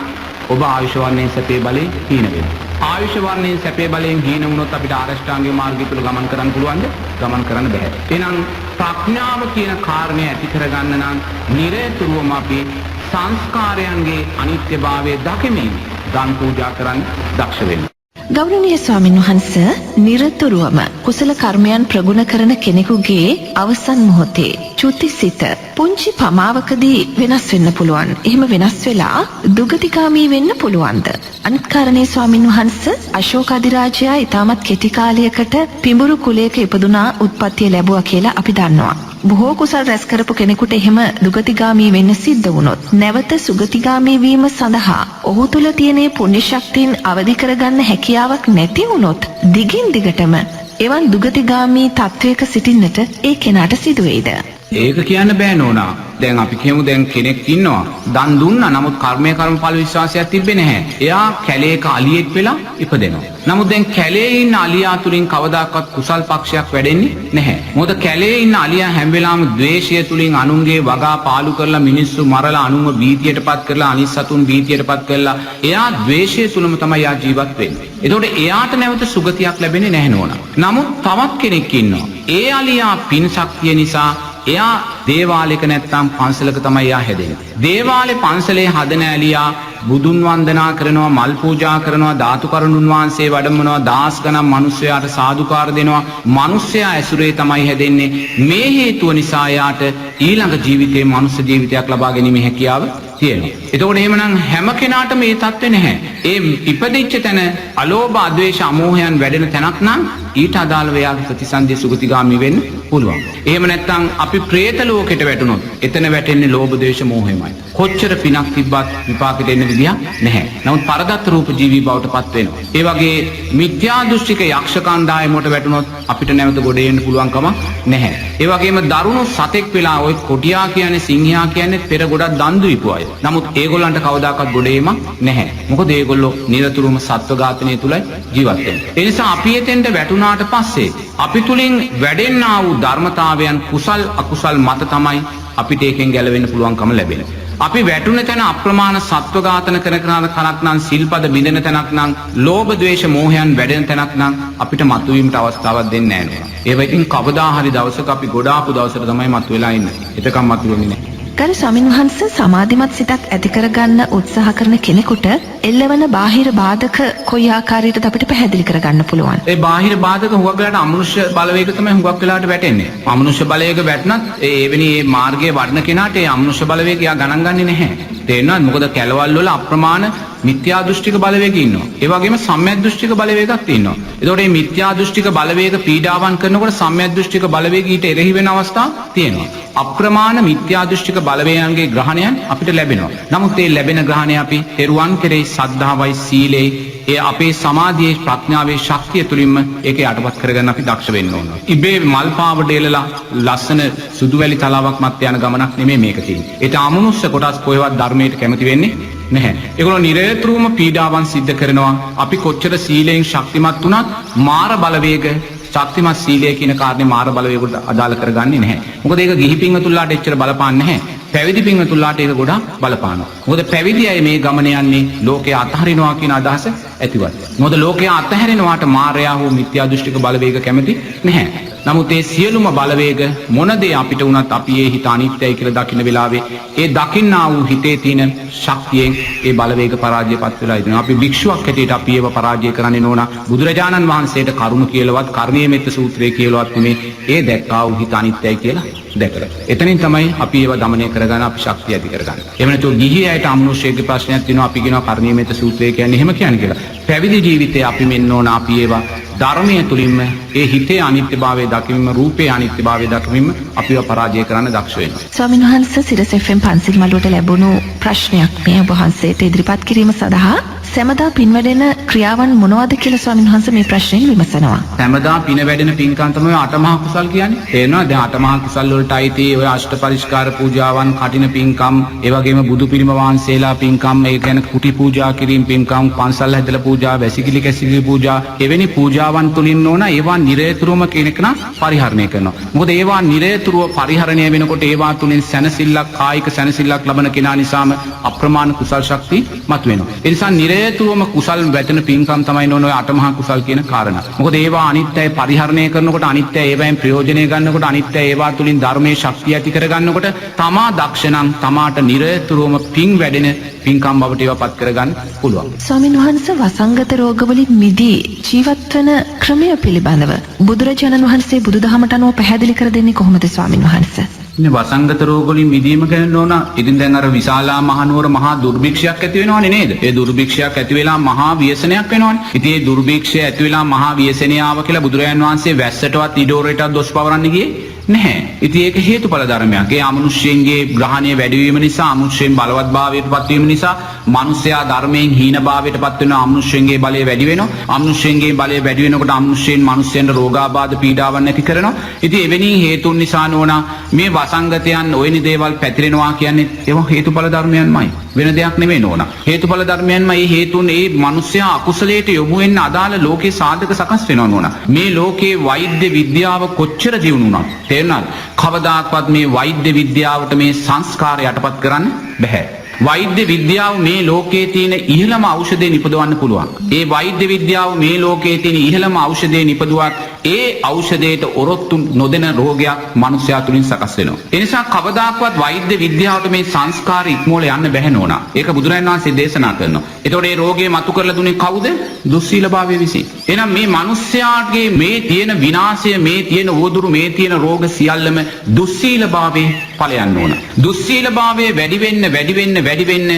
ඔබ ආයුෂ වර්ණයෙන් සැපේ බලයෙන් හීන වෙනවා. ආයුෂ වර්ණයෙන් සැපේ බලයෙන් හීන වුණොත් අපිට ආරෂ්ඨාංගික මාර්ගය තුල ගමන් කරන්න පුළුවන්ද? ගමන් කරන්න බෑ. එහෙනම් ප්‍රඥාව කියන කාරණය ඇති කරගන්න නම් නිරතුරුවම අපි සංස්කාරයන්ගේ අනිත්‍යභාවය දකිමින් දන් පූජා කරන්න දක්ෂ වෙන්න. ගෞරවනීය ස්වාමින් වහන්සේ නිරතුරුවම කුසල කර්මයන් ප්‍රගුණ කරන කෙනෙකුගේ අවසන් මොහොතේ චුතිසිත පුංචි පමාවකදී වෙනස් වෙන්න පුළුවන්. එහෙම වෙනස් වෙලා දුගතිගාමී වෙන්න පුළුවන්ද? අනිත් කාරණේ ස්වාමින් වහන්සේ අශෝක අධිරාජයා ඊටමත් කෙටි කාලයකට පිඹුරු කුලයක ඉපදුනා උත්පත්තිය ලැබුවා කියලා අපි දන්නවා. බොහෝ කුසල් රැස් කරපු කෙනෙකුට එහෙම දුගතිගාමී වෙන්න සිද්ධ වුණොත් නැවත සුගතිගාමී වීම සඳහා ඔහු තුල තියෙන පුණ්‍ය ශක්තියින් අවදි කරගන්න හැකියාවක් නැති වුණොත් දිගින් දිගටම එවන් දුගතිගාමී තත්වයක සිටින්නට ඒ කෙනාට සිදු වෙයිද? ඒක කියන්න බෑ නෝනා. දැන් අපි කියමු දැන් කෙනෙක් ඉන්නවා දන් දුන්නා නමුත් කර්මඵල විශ්වාසයක් තිබ්බේ නැහැ. එයා කැලේක අලියෙක් වෙලා ඉපදෙනවා. නමුත් දැන් කැලේ ඉන්න අලියා තුලින් කවදාකවත් කුසල් පක්ෂයක් වැඩෙන්නේ නැහැ. මොකද කැලේ ඉන්න අලියා හැම වෙලාවෙම ද්වේෂය තුලින් අනුන්ගේ වගා පාලු කරලා මිනිස්සු මරලා අනුන්ව බීතියටපත් කරලා අනිත් සතුන් බීතියටපත් කරලා එයා ද්වේෂය තුලම තමයි යා ජීවත් වෙන්නේ. එතකොට එයාට නැවත සුගතියක් ලැබෙන්නේ නැහැ නෝනා. නමුත් තවත් කෙනෙක් ඉන්නවා. ඒ අලියා පින් ශක්තිය නිසා එයා දේවාලයක නැත්තම් පන්සලක තමයි එයා හැදෙන්නේ. දේවාලේ පන්සලේ හදන ඇලියා බුදුන් වන්දනා කරනවා, මල් පූජා කරනවා, ධාතු කරුණුන් වහන්සේ වඩමනවා, දාස් ගණන් මිනිස්සයාට සාදුකාර දෙනවා. මිනිස්සයා ඇසුරේ තමයි හැදෙන්නේ. මේ හේතුව නිසා එයාට ඊළඟ ජීවිතේ මනුස්ස ජීවිතයක් ලබා ගැනීමේ හැකියාව තියෙනවා. එතකොට එහෙමනම් හැම කෙනාටම මේ தත්ත්වෙ නැහැ. ඒ ඉපදිච්ච තැන අලෝභ, අද්වේෂ, අමෝහයන් වැඩෙන තැනක් නම් ඊට අදාළව එයාගේ ප්‍රතිසන්දිය සුගතිගාමී වෙන්න පුළුවන්. එහෙම නැත්නම් අපි പ്രേත ලෝකෙට වැටුණොත් එතන වැටෙන්නේ ලෝභ, ද්වේෂ, මෝහයමයි. කොච්චර පිනක් තිබ්බත් විපාකෙට එන්න විදියක් නැහැ. නමුත් පරදත්ත රූප ජීවී බවට පත් වෙනවා. ඒ වගේ මිත්‍යා දෘෂ්ටික යක්ෂ කණ්ඩායමකට වැටුණොත් අපිට නැවත ගොඩ එන්න පුළුවන්කම නැහැ. ඒ වගේම දරුණු සතෙක් වෙලා ওই කොටියා කියන්නේ සිංහයා කියන්නේ පෙර ගොඩක් දන් දීපු අය. නමුත් ඒගොල්ලන්ට කවදාකවත් ගොඩ ඒමක් නැහැ. මොකද ඒගොල්ලෝ නිරතුරුවම සත්ව ඝාතනය තුලයි ජීවත් වෙන්නේ. ඒ නිසා අපි එතෙන්ට වැටුණාට පස්සේ අපි තුලින් වැඩෙන්නා වූ ධර්මතාවයන් කුසල් අකුසල් මත තමයි අපිට ඒකෙන් ගැලවෙන්න පුළුවන්කම ලැබෙන්නේ. අපි වැටුණ තැන අප්‍රමාණ සත්ව ඝාතන කරන තැනක් නම්, සිල්පද බිඳෙන තැනක් නම්, ලෝභ ද්වේෂ මෝහයන් වැඩෙන තැනක් නම් අපිට මතුවීමට අවස්ථාවක් දෙන්නේ නැහැ නේද? ඒව ඉතින් කවදා හරි දවසක අපි ගොඩාපු දවසට තමයි මතුවලා ඉන්නේ. එතකම් මතුවෙන්නේ නැහැ. ගරු ස්වාමින් වහන්සේ සමාධිමත් සිතක් ඇති කරගන්න උත්සාහ කරන කෙනෙකුට එල්ලවන බාහිර බාධක කොයි ආකාරයකටද අපිට පැහැදිලි කරගන්න පුළුවන්? ඒ බාහිර බාධක හුඟක් වෙලාට අමනුෂ්‍ය බලවේග තමයි හුඟක් වෙලාට වැටෙන්නේ. අමනුෂ්‍ය බලවේග වැටුණත් එවැනි මේ මාර්ගයේ වඩන කෙනාට ඒ අමනුෂ්‍ය බලවේගය ගණන් ගන්නේ නැහැ. තේරෙනවද? මොකද කැලවල් වල අප්‍රමාණ මිත්‍යා දෘෂ්ටික බලවේග ඉන්නවා. ඒ වගේම සම්‍යක් දෘෂ්ටික බලවේගත් ඉන්නවා. ඒතකොට මේ මිත්‍යා දෘෂ්ටික බලවේග පීඩාවන් කරනකොට සම්‍යක් දෘෂ්ටික බලවේග ඊට එරෙහි වෙන අවස්ථා තියෙනවා. අප්‍රමාණ මිත්‍යා දෘෂ්ටික බලවේගයන්ගේ ග්‍රහණයන් අපිට ලැබෙනවා. නමුත් මේ ලැබෙන ග්‍රහණය අපි තෙරුවන් කෙරෙහි සද්ධාවයි, සීලේ, ඒ අපේ සමාධියේ, ප්‍රඥාවේ ශක්තිය තුලින්ම ඒක යටපත් කරගන්න අපි දක්ෂ වෙන්න ඕන. ඉබේ මල් පාවඩ එලලා ලස්සන සුදු වැලි තලාවක් මත යන ගමනක් නෙමෙයි මේක තියෙන්නේ. ඒට අමනුෂ්‍ය කොටස් කොහෙවත් ධර්මයට කැමති වෙන්නේ නැහැ. ඒගොල්ලෝ නිරතුරුවම පීඩාවන් සිද්ධ කරනවා. අපි කොච්චර සීලයෙන් ශක්තිමත් වුණත් මාර බලවේග, ශක්තිමත් සීලය කියන කාරණේ මාර බලවේගයට අදාළ කරගන්නේ නැහැ. මොකද ඒක ගිහි පින්වතුන්ලාට එච්චර බලපාන්නේ නැහැ. පැවිදි පින්වතුන්ලාට ඒක ගොඩාක් බලපානවා. මොකද පැවිදි අය මේ ගමන යන්නේ ලෝකය අතහරිනවා කියන අදහස ඇතිවත්. මොකද ලෝකය අතහැරෙනවාට මායя හෝ මිත්‍යා දෘෂ්ටික බලවේග කැමති නැහැ. නමුත් ඒ සියලුම බලවේග මොන දේ අපිට වුණත් අපි ඒ හිත අනිත්‍යයි කියලා දකින්න වෙලාවේ ඒ දකින්නා වූ හිතේ තියෙන ශක්තියෙන් ඒ බලවේග පරාජයපත් වෙලා ඉතින් අපි භික්ෂුවක් හැටියට අපි ඒව පරාජය කරන්නේ නෝනා. බුදුරජාණන් වහන්සේට කරුණ කියලාවත් කර්ණීය මෙත්ත සූත්‍රයේ කියලාවත් නෙමේ ඒ දැක්කා වූ හිත අනිත්‍යයි කියලා දැකලා. එතනින් තමයි අපි ඒව দমনය කරගන්න අපි ශක්තිය ඇති කරගන්නේ. එහෙම නැතුව ගිහි අයට අමනුෂ්‍යයේ ප්‍රශ්නයක් තියෙනවා අපි කියනවා කර්ණීය මෙත්ත සූත්‍රය කියන්නේ එහෙම කියන්නේ කියලා. පැවිදි ජීවිතේ අපි මෙන්න ඕන අපි ඒවා ධර්මයේ තුලින්ම ඒ හිතේ අනිත්‍යභාවය දකිමින්ම රූපේ අනිත්‍යභාවය දකිමින්ම අපිව පරාජය කරන්න දක්ෂ වෙනවා. ස්වාමීන් වහන්සේ සිරස FM පන්සිල් මළුවට ලැබුණු ප්‍රශ්නයක් මේ ඔබ වහන්සේට ඉදිරිපත් කිරීම සඳහා සෑමදා පින් වැඩෙන ක්‍රියාවන් මොනවද කියලා ස්වාමීන් වහන්සේ මේ ප්‍රශ්නයෙන් විමසනවා. සෑමදා පින වැඩෙන පින්කම් තමයි අටමහා කුසල් කියන්නේ. තේරෙනවද? දැන් අටමහා කුසල් වලට අයිති ඔය අෂ්ට පරිස්කාර පූජාවන්, කටින පින්කම්, ඒ වගේම බුදු පිළිම වහන්සේලා පින්කම්, ඒ කියන්නේ කුටි පූජා කිරීම පින්කම්, පන්සල් හැදලා පූජා, වැසිකිලි කැසිකිලි පූජා, එවැනි පූජාවන් තුලින් ඕන ඒවා නිරේතුරුවම කෙනෙක් පරිහරණය කරනවා. මොකද ඒවා නිරේතුරුව පරිහරණය වෙනකොට ඒවා තුලින් සැනසෙල්ලක්, කායික සැනසෙල්ලක් ලබන කෙනා නිසාම අප්‍රමාණ කුසල් ශක්තිය මතුවෙනවා. ඒ නිසා නිරේතුරුවම කුසල් වැටෙන පින්කම් තමයි නෝන ඔය අටමහා කුසල් කියන කාරණා. මොකද ඒවා අනිත්‍යයි පරිහරණය කරනකොට, අනිත්‍යයි ඒවායින් ප්‍රයෝජනය ගන්නකොට, අනිත්‍යයි ඒවා තුලින් ධර්මයේ ශක්තිය ඇති කර ගන්නකොට තමා දක්ෂණං තමාට නිරේතුරුවම පින් වැඩෙන පින්කම් බවට ඒවා පත් කරගන්න පුළුවන්. ස්වාමින් වහන්සේ වසංගත රෝගවලින් මිදී ජීවත් වන ක්‍රමය පිළිබඳව බුදුරජාණන් වහන්සේ බුදුදහමට අනුව පැහැදිලි කර දෙන්නේ කොහොමද ස්වාමින් වහන්සේ? ඉතින් වසංගත රෝගවලින් මිදීම ගැන ඕන. ඉතින් දැන් අර විශාලා මහනුවර මහා දුර්භික්ෂයක් ඇති වෙනවනේ නේද? ඒ දුර්භික්ෂයක් ඇති වෙලා මහා ව්‍යසනයක් වෙනවනේ. ඉතින් ඒ දුර්භික්ෂය ඇති වෙලා මහා ව්‍යසනය ආව කියලා බුදුරජාණන් වහන්සේ වැස්සටවත් ඉඩෝරයටවත් දොස් පවරන්න ගියේ නැහැ. ඉතින් ඒක හේතුඵල ධර්මයක්. ඒ අමනුෂ්‍යයන්ගේ ග්‍රහණය වැඩි වීම නිසා, අමනුෂ්‍යයන් බලවත් භාවයට පත් වීම නිසා, මනුෂ්‍යයා ධර්මයෙන් හීන භාවයට පත් වෙනවා. අමනුෂ්‍යයන්ගේ බලය වැඩි වෙනවා. අමනුෂ්‍යයන්ගේ බලය වැඩි වෙනකොට අමනුෂ්‍යයන් මනුෂ්‍යයන්ට රෝගාබාධ පීඩාවන් ඇති කරනවා. ඉතින් එවැනි හේතුන් නිසා නෝනා මේ වසංගතයන් ඔයනි දේවල් පැතිරෙනවා කියන්නේ ඒවා හේතුඵල ධර්මයන්මයි. වෙන දෙයක් නෙමෙයි නෝනා. හේතුඵල ධර්මයන්මයි. මේ හේතුන් ඒ මනුෂ්‍යයා අකුසලයට යොමු වෙන්න අදාළ ලෝකේ සාධක සකස් වෙනවා නෝනා. මේ ලෝකේ වෛද්‍ය විද්‍යාව කොච්චර දියුණු වුණත් තේරුණාද? කවදාකවත් මේ වෛද්‍ය විද්‍යාවට මේ සංස්කාරය යටපත් කරන්න බෑ. වෛද්‍ය විද්‍යාව මේ ලෝකයේ තියෙන ඉහළම ඖෂධය නිපදවන්න පුළුවන්. ඒ වෛද්‍ය විද්‍යාව මේ ලෝකයේ තියෙන ඉහළම ඖෂධය නිපදුවත් ඒ ඖෂධයට ඔරොත්තු නොදෙන රෝගයක් මනුස්සයා තුලින් සකස් වෙනවා. ඒ නිසා කවදාකවත් වෛද්‍ය විද්‍යාවට මේ සංස්කාර ඉක්මෝල යන්න බැහැ නෝනා. ඒක බුදුරජාණන් වහන්සේ දේශනා කරනවා. ඒතකොට මේ රෝගේ මතු කරලා දුන්නේ කවුද? දුස්සීලභාවය විසින්. එහෙනම් මේ මනුස්සයාගේ මේ තියෙන විනාශය, මේ තියෙන උවදුරු, මේ තියෙන රෝග සියල්ලම දුස්සීලභාවයේ ඵලයන් ඕන. දුස්සීලභාවයේ වැඩි වෙන්න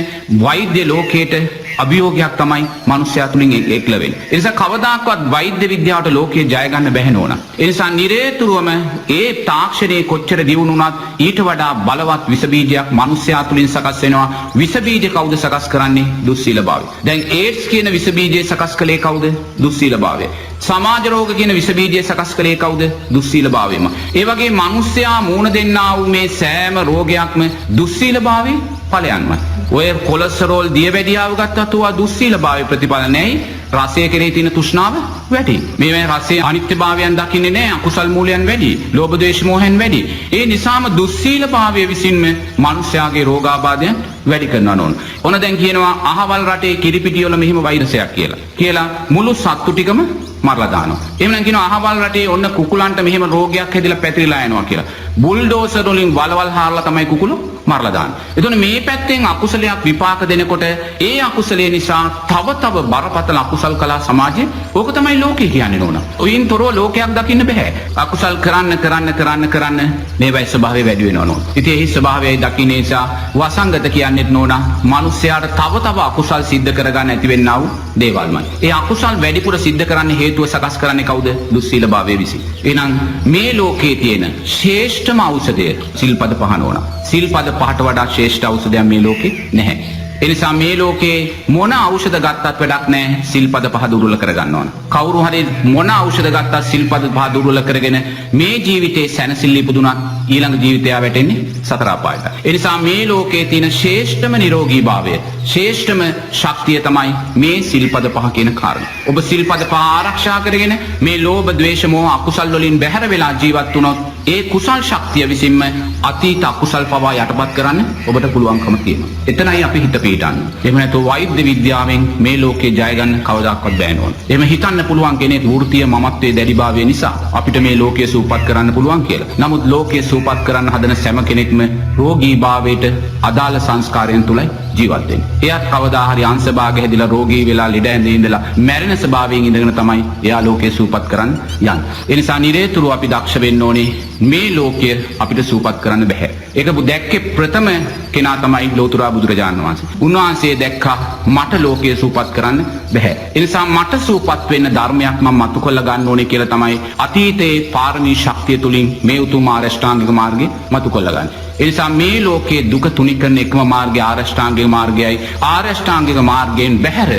වෛද්‍ය ලෝකයට අභියෝගයක් තමයි මනුෂ්‍යයා තුලින් එක්ල වෙන්නේ. ඒ නිසා කවදාකවත් වෛද්‍ය විද්‍යාවට ලෝකයේ ජය ගන්න බැහැ නෝනා. ඒ නිසා නිරේතුරුවම ඒ තාක්ෂණයේ කොච්චර දියුණු වුණත් ඊට වඩා බලවත් විස බීජයක් මනුෂ්‍යයා තුලින් සකස් වෙනවා. විස බීජ කවුද සකස් කරන්නේ? දුස්සීලභාවය. දැන් ඒඩ්ස් කියන විස බීජය සකස් කළේ කවුද? දුස්සීලභාවය. සමාජ රෝග කියන විස බීජය සකස් කළේ කවුද? දුස්සීලභාවයම. ඒ වගේ මනුෂ්‍යයා මූණ දෙන්නා වූ මේ සෑම රෝගයක්ම දුස්සීලභාවයේ ඵලයන්මයි. ඔය කොලෙස්ටරෝල් දියවැඩියාව ගත්තත් ඔවා දුස්සීලභාවයේ ප්‍රතිඵල නැයි. රසය කෙරේ තියෙන තෘෂ්ණාව වැඩි. මේ රසයේ අනිත්‍යභාවයන් දකින්නේ නැහැ. අකුසල් මූලයන් වැඩි. ලෝභ ද්වේෂ මොහෙන් වැඩි. ඒ නිසාම දුස්සීලභාවයේ විසින්ම මනුෂ්‍යයාගේ රෝගාබාධයන් වැඩි කරනවා නෝන. ඔන්න දැන් කියනවා අහවල් රටේ කිරිපිටි වල මෙහිම වෛරසයක් කියලා මුළු සත්තු ටිකම මරලා දානවා. එහෙනම් කියනවා අහවල් රටේ ඔන්න කුකුලන්ට මෙහෙම රෝගයක් හැදිලා පැතිරිලා යනවා කියලා. බුල්ඩෝසර් වලින් වලවල් හාරලා තමයි කුකුළු මරලා දාන්නේ. එතකොට මේ පැත්තෙන් අකුසලයක් විපාක දෙනකොට ඒ අකුසලයේ නිසා තව බරපතල අකුසල් කළා සමාජයේ. ඕක තමයි ලෝකේ කියන්නේ නෝනා. ඔයින් තොරව ලෝකයක් දකින්න බෑ. අකුසල් කරන්න මේවයි ස්වභාවය වැඩි වෙනවා නෝනා. ඉතින් එහි ස්වභාවයයි දකින්න නිසා වසංගත කියන්නේත් නෝනා මනුස්සයාට තව අකුසල් සිද්ධ කරගන්න ඇති වෙන්නා වූ දේවල්මයි. ඒ අකුසල් වැඩිපුර සිද්ධ කරන්න හේතුව සකස් කරන්නේ කවුද? දුස්සීලභාවය විසින්. එහෙනම් මේ ලෝකයේ තියෙන ශ්‍රේෂ්ඨම ඖෂධය සිල්පද පහ නෝනා. සිල්පද පහට වඩා ශ්‍රේෂ්ඨ ඖෂධයක් මේ ලෝකේ නැහැ. ඒ නිසා මේ ලෝකේ මොන ඖෂධ ගත්තත් වැඩක් නැහැ. සිල්පද පහ දුර්වල කරගන්න ඕන. කවුරු හරි මොන ඖෂධ ගත්තත් සිල්පද පහ දුර්වල කරගෙන මේ ජීවිතේ සැනසෙල්ල ඉපදුනත් ඊළඟ ජීවිතය වැටෙන්නේ සතර අපායට. ඒ නිසා මේ ලෝකයේ තියෙන ශ්‍රේෂ්ඨම නිරෝගීභාවය, ශ්‍රේෂ්ඨම ශක්තිය තමයි මේ සිල්පද පහ කියන කාරණා. ඔබ සිල්පද පහ ආරක්ෂා කරගෙන මේ ලෝභ, ද්වේෂ, මෝහ අකුසල් වලින් බැහැර වෙලා ජීවත් වුණොත් ඒ කුසල් ශක්තිය විසින්ම අතීත අකුසල් පවා යටපත් කරන්න ඔබට පුළුවන්කම තියෙනවා. එතනයි අපි හිත පිහිටන්නේ. එහෙම නැත්නම් වෛද්‍ය විද්‍යාවෙන් මේ ලෝකේ ජය ගන්න කවදාකවත් බෑ නෝන. එහෙම හිතන්න පුළුවන් කෙනෙක් වෘත්තීය මමත්වයේ දැඩිභාවය නිසා අපිට මේ ලෝකයේ සූපත් කරන්න පුළුවන් කියලා. නමුත් ලෝකයේ සූපත් කරන්න හදන සෑම කෙනෙක්ම රෝගීභාවයට අදාළ සංස්කාරයන් තුලයි ජීවත් වෙන්නේ. එයාත් කවදා හරි අංශභාග හැදිලා රෝගී වෙලා ලෙඩ ඇඳේ ඉඳලා මැරෙන ස්වභාවයෙන් ඉඳගෙන තමයි එයා ලෝකයේ සූපත් කරන්න යන්නේ. ඒ නිසා නිරේතුරුව අපි දක්ෂ වෙන්න ඕනේ. මේ ලෝකය අපිට සූපත් කරන්න බෑ. ඒක දැක්කේ ප්‍රථම කෙනා තමයි ලෝතුරා බුදුරජාණන් වහන්සේ. උන්වහන්සේ දැක්කා මට ලෝකය සූපත් කරන්න බෑ. ඒ නිසා මට සූපත් වෙන්න ධර්මයක් මම මතු කරලා ගන්න ඕනේ කියලා තමයි අතීතයේ පාරමී ශක්තිය තුලින් මේ උතුම් ආරෂ්ඨාංගික මාර්ගය මතු කරලා ගන්න. ඒ නිසා මේ ලෝකයේ දුක තුනී කරන එකම මාර්ගය ආරෂ්ඨාංගික මාර්ගයයි. ආරෂ්ඨාංගික මාර්ගයෙන් බැහැර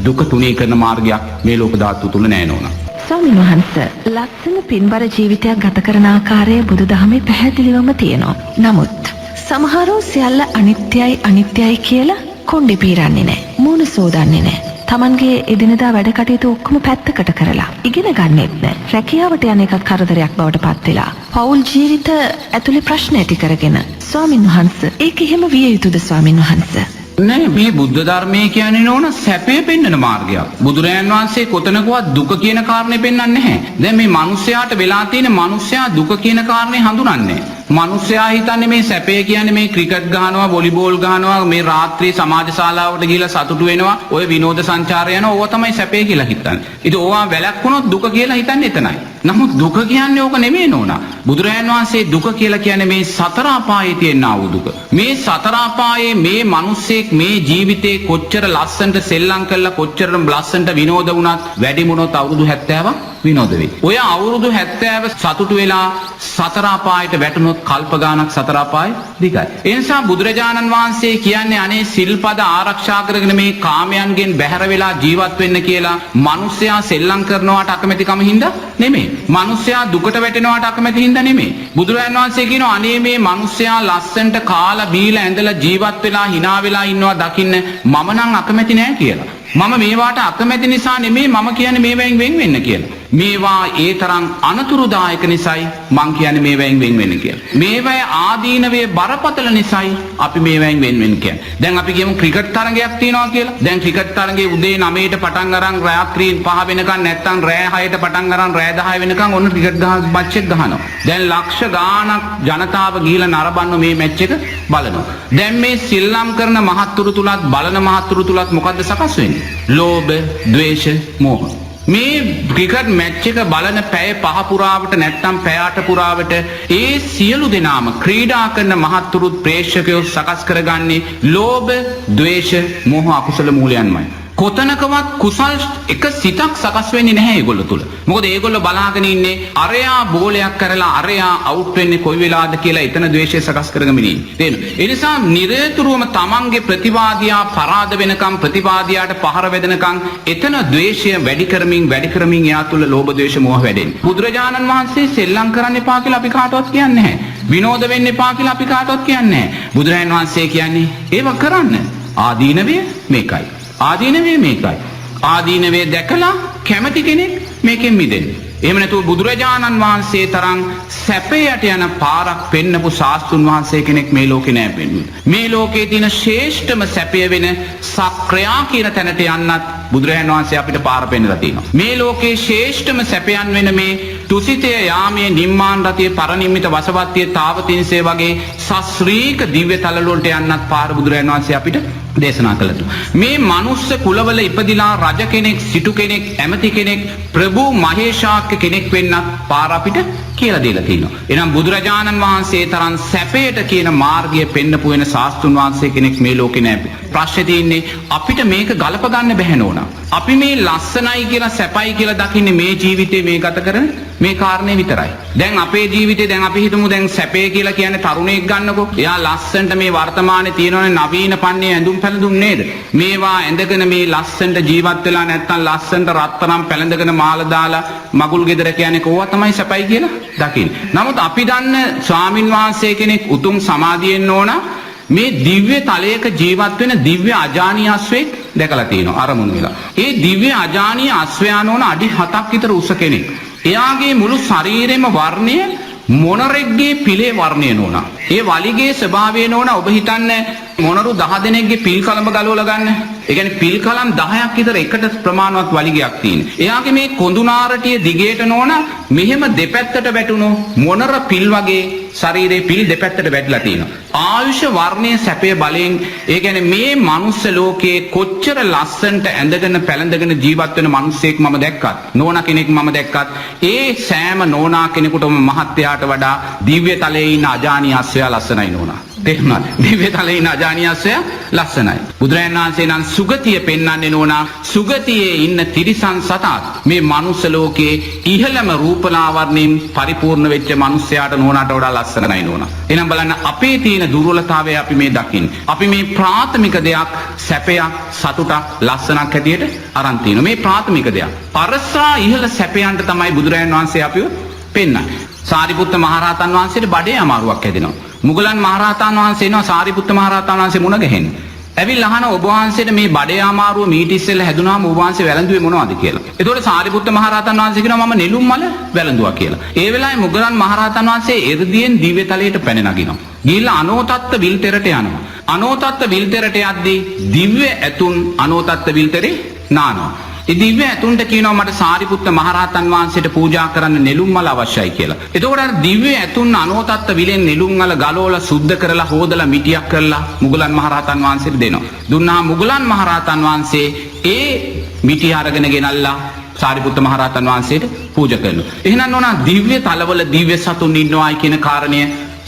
දුක තුනී කරන මාර්ගයක් මේ ලෝක ධාතු තුල නැහැ නෝනා. ස්වාමීන් වහන්සේ ලස්සන පින්බර ජීවිතයක් ගත කරන ආකාරය බුදුදහමේ පැහැදිලිවම තියෙනවා. නමුත් සමහරව සියල්ල අනිත්‍යයි කියලා කොණ්ඩේ පීරන්නේ නැහැ. මූණ සෝදන්නේ නැහැ. තමන්ගේ එදිනදා වැඩ කටයුතු ඔක්කොම පැත්තකට කරලා ඉගෙන ගන්නෙත් නැහැ. රැකියාවට යන එකත් කරදරයක් බවට පත් වෙලා. පෞල් ජීවිත ඇතුලේ ප්‍රශ්න ඇති කරගෙන ස්වාමීන් වහන්සේ ඒක එහෙම විය යුතුද ස්වාමීන් වහන්සේ? නෑ මේ බුද්ධ ධර්මයේ කියන්නේ නෝන සැපේ පෙන්වන මාර්ගයක්. බුදුරජාන් වහන්සේ කොතනකවත් දුක කියන කාරණේ පෙන්වන්නේ නැහැ. දැන් මේ මිනිස්යාට වෙලා තියෙන මිනිස්යා දුක කියන කාරණේ හඳුනන්නේ. මිනිස්යා හිතන්නේ මේ සැපේ කියන්නේ මේ ක්‍රිකට් ගහනවා, වොලිබෝල් ගහනවා, මේ රාත්‍රී සමාජ ශාලාවට ගිහිල්ලා සතුටු වෙනවා, ඔය විනෝද සංචාරය යනවා, ඕවා තමයි සැපේ කියලා හිතන්නේ. ඉතින් ඕවා වැළැක්වුණොත් දුක කියලා හිතන්නේ එතනයි. නමුත් දුක කියන්නේ ඕක නෙමෙයි නෝනා. බුදුරජාන් වහන්සේ දුක කියලා කියන්නේ මේ සතර අපායේ තියෙන ආ වූ දුක. මේ සතර අපායේ මේ මිනිස්සෙක් මේ ජීවිතේ කොච්චර ලස්සනට සෙල්ලම් කළා කොච්චර ලස්සනට විනෝද වුණත් වැඩි මොනොත් අවුරුදු 70ක් විනෝද වෙයි. ඔය අවුරුදු 70 සතුටු වෙලා සතර අපායට වැටුණොත් කල්ප ගානක් සතර අපාය දිගයි. ඒ නිසා බුදුරජාණන් වහන්සේ කියන්නේ අනේ සිල්පද ආරක්ෂා කරගෙන මේ කාමයන්ගෙන් බැහැර වෙලා ජීවත් වෙන්න කියලා මිනිස්සයා සෙල්ලම් කරනවාට අකමැතිකම හින්දා නෙමෙයි. මිනිස්සයා දුකට වැටෙනවාට අකමැති හින්දා නෙමෙයි. බුදුරජාණන් වහන්සේ කියනවා අනේ මේ මිනිස්සයා ලස්සනට කාලා බීලා ඇඳලා ජීවත් වෙලා hina වෙලා ඉන්නවා දකින්න මම නම් අකමැති නෑ කියලා. මම මේවාට අකමැති නිසා නෙමෙයි මම කියන්නේ මේවෙන් වෙන් වෙන්න කියලා. මේවා ඒ තරම් අනතුරුදායක නිසායි මං කියන්නේ මේවෙන් වෙන් වෙන්න කියලා. මේවැය ආදීනවේ බරපතල නිසායි අපි මේවෙන් වෙන් වෙන්න කියන්නේ. දැන් අපි කියමු ක්‍රිකට් තරගයක් තියෙනවා කියලා. දැන් ක්‍රිකට් තරගයේ උදේ 9ට පටන් අරන් රාත්‍රී 5 වෙනකන් නැත්තම් රෑ 6ට පටන් අරන් රෑ 10 වෙනකන් ඔන්න ක්‍රිකට් මැච් එක ගහනවා. දැන් ලක්ෂ ගාණක් ජනතාව ගිහිලා නරඹන්න මේ මැච් එක බලනවා. දැන් මේ සිල්ලම් කරන මහත්තුරු තුලත් බලන මහත්තුරු තුලත් මොකද්ද සකස් වෙන්නේ? ලෝභ, ද්වේෂ, මෝහ. මේ ක්‍රිකට් මැච් එක බලන පැය 5 පුරාවට නැත්නම් පැය 8 පුරාවට ඒ සියලු දෙනාම ක්‍රීඩා කරන මහත්තුරුත් ප්‍රේක්ෂකයෝ සකස් කරගන්නේ ලෝභ, ද්වේෂ, මෝහ අකුසල මූලයන්මයි. කොතනකවත් කුසල් එක සිතක් සකස් වෙන්නේ නැහැ ඒගොල්ලෝ තුල. මොකද ඒගොල්ලෝ බලාගෙන ඉන්නේ අරයා බෝලයක් කරලා අරයා අවුට් වෙන්නේ කොයි වෙලාවද කියලා එතන ද්වේෂය සකස් කරගෙන ඉන්නේ. තේරෙනවද? ඒ නිසා නිරතුරුවම තමන්ගේ ප්‍රතිවාදියා පරාද වෙනකම් ප්‍රතිවාදියාට පහර වැදෙනකම් එතන ද්වේෂය වැඩි කරමින් එයා තුල ලෝභ ද්වේෂ මෝහ වැඩෙන්නේ. බුදුරජාණන් වහන්සේ සෙල්ලම් කරන්න එපා කියලා අපි කාටවත් කියන්නේ නැහැ. විනෝද වෙන්න එපා කියලා අපි කාටවත් කියන්නේ නැහැ. බුදුරජාණන් වහන්සේ කියන්නේ ඒව කරන්න. ආදීනවේ මේකයි. ආදීනවේ මේකයි. ආදීනවේ දැකලා කැමති කෙනෙක් මේකෙන් මිදෙන්න. එහෙම නැතුව බුදුරජාණන් වහන්සේ තරම් සැපයට යන පාරක් පෙන්නපු ශාස්ත්‍රුන් වහන්සේ කෙනෙක් මේ ලෝකේ නෑ වෙන්නේ. මේ ලෝකේ තියෙන ශ්‍රේෂ්ඨම සැපය වෙන සක්‍රියා කියන තැනට යන්නත් බුදුරජාණන් වහන්සේ අපිට පාර පෙන්නලා තියෙනවා. මේ ලෝකේ ශ්‍රේෂ්ඨම සැපයන් වෙන මේ තුසිතය යාමයේ නිම්මාන රතිය පරිනිම්මිත වසවත්තිය තාවතින්සේ වගේ සස්ත්‍රීක දිව්‍ය තල වලට යන්නත් පාර බුදුරජාණන් වහන්සේ අපිට දේශනා කළා. මේ මනුස්ස කුලවල ඉපදිලා රජ කෙනෙක්, සිටු කෙනෙක්, ඇමති කෙනෙක්, ප්‍රභූ මහේශාක්‍ය කෙනෙක් වෙන්නත් පාර අපිට කියලා දීලා තියෙනවා. එහෙනම් බුදුරජාණන් වහන්සේ තරම් සැපයට කියන මාර්ගය පෙන්නපු වෙන ශාස්ත්‍රුන් වහන්සේ කෙනෙක් මේ ලෝකේ නැහැ. ප්‍රශ්නේ තියෙන්නේ අපිට මේක ගලප ගන්න බැහැ නෝනා. අපි මේ ලස්සනයි කියලා සැපයි කියලා දකින්නේ මේ ජීවිතේ මේ ගත කරන මේ කාරණේ විතරයි. දැන් අපේ ජීවිතේ දැන් අපි හිතමු දැන් සැපේ කියලා කියන්නේ තරුණයෙක් ගන්නකො. එයා ලස්සනට මේ වර්තමානයේ තියෙනවනේ නවීන පන්නේ ඇඳුම් පැළඳුම් නේද? මේවා ඇඳගෙන මේ ලස්සනට ජීවත් වෙලා නැත්තම් ලස්සනට රත්තරන් පැළඳගෙන මාල දාලා මගුල් ගෙදර කියන්නේ කොහොම තමයි සැපයි කියලා දකින්නේ. නමුත් අපි දන්න ස්වාමින් වහන්සේ කෙනෙක් උතුම් සමාධියෙන් ඕන මේ දිව්‍ය තලයක ජීවත් වෙන දිව්‍ය අජානීය අශ්වයෙක් දැකලා තියෙනවා අරමුණු වෙලා. ඒ දිව්‍ය අජානීය අශ්වයාන ඕන අඩි 7ක් විතර උස කෙනෙක්. එයාගේ මුළු ශරීරෙම වර්ණය මොනරෙක්ගේ පිලේ වර්ණය නෝනා. ඒ වලිගේ ස්වභාවය නෝනා ඔබ හිතන්නේ මොනරු 10 දෙනෙක්ගේ පිල් කලඹ ගලවලා ගන්න. ඒ කියන්නේ පිල් කලම් 10ක් විතර එකට ප්‍රමාණවත් වලිගයක් තියෙන. එයාගේ මේ කොඳුනාරටිය දිගේට නෝනා මෙහෙම දෙපැත්තට වැටුණු මොනර පිල් වගේ ශරීරේ පිල් දෙපැත්තට වැටලා තියෙනවා. ආයුෂ වර්ණයේ සැපේ බලෙන් ඒ කියන්නේ මේ මනුස්ස ලෝකයේ කොච්චර ලස්සනට ඇඳගෙන පැළඳගෙන ජීවත් වෙන මිනිස්සෙක් මම දැක්කත් නෝනා කෙනෙක් මම දැක්කත් ඒ සෑම නෝනා කෙනෙකුටම මහත්යාට වඩා දිව්‍ය තලයේ ඉන්න අජානීය අස්සයා ලස්සනයි නෝනා. තේරුණාද? දිව්‍ය තලයේ ඉන්න අජානියස්සය ලස්සනයි. බුදුරජාණන් වහන්සේ නම් සුගතිය පෙන්වන්නේ නෝනා සුගතියේ ඉන්න තිරිසන් සතාත් මේ මනුස්ස ලෝකයේ ඉහළම රූපලාවර්ණයෙන් පරිපූර්ණ වෙච්ච මිනිස්යාට නෝනාට වඩා ලස්සනයි නෝනා. එහෙනම් බලන්න අපේ තියෙන දුර්වලතාවය අපි මේ දකින්නේ. අපි මේ ප්‍රාථමික දෙයක් සැපයක් සතුටක් ලස්සනක් හැටියට අරන් තිනවා. මේ ප්‍රාථමික දෙයක්. පරසා ඉහළ සැපයන්ට තමයි බුදුරජාණන් වහන්සේ අපිව පෙන්වන්නේ. සාරිපුත්ත මහරහතන් වහන්සේට බඩේ අමාරුවක් හැදෙනවා. මුගලන් මහරහතන් වහන්සේ එනවා සාරිපුත්ත මහරහතන් වහන්සේ මුණ ගැහෙන්න. ඇවිල්ලා අහන ඔබ වහන්සේට මේ බඩේ අමාරුව මීට ඉස්සෙල්ලා හැදුනාම ඔබ වහන්සේ වැළඳුවේ මොනවද කියලා. එතකොට සාරිපුත්ත මහරහතන් වහන්සේ කියනවා මම නෙළුම් මල වැළඳුවා කියලා. ඒ වෙලාවේ මුගලන් මහරහතන් වහන්සේ එ르දියෙන් දිව්‍ය තලයට පැන නගිනවා. ගිහිල්ලා අනෝතත්ත විල්තරට යනවා. අනෝතත්ත විල්තරට යද්දී දිව්‍ය ඇතුන් අනෝතත්ත විල්තරේ නානවා. ඒ දිව්‍ය ඇතුන්ට කියනවා මට සාරිපුත්ත මහරහතන් වහන්සේට පූජා කරන්න නෙළුම් මල අවශ්‍යයි කියලා. එතකොට අර දිව්‍ය ඇතුන් අනෝතත්ත විලෙන් නෙළුම් මල ගලවලා සුද්ධ කරලා හොදලා මිටියක් කරලා මුගලන් මහරහතන් වහන්සේට දෙනවා. දුන්නා මුගලන් මහරහතන් වහන්සේ ඒ මිටි අරගෙන ගෙනල්ලා සාරිපුත්ත මහරහතන් වහන්සේට පූජා කරනවා. එහෙනම් නෝනා දිව්‍ය තලවල දිව්‍ය සතුන් ඉන්නවායි කියන කාරණය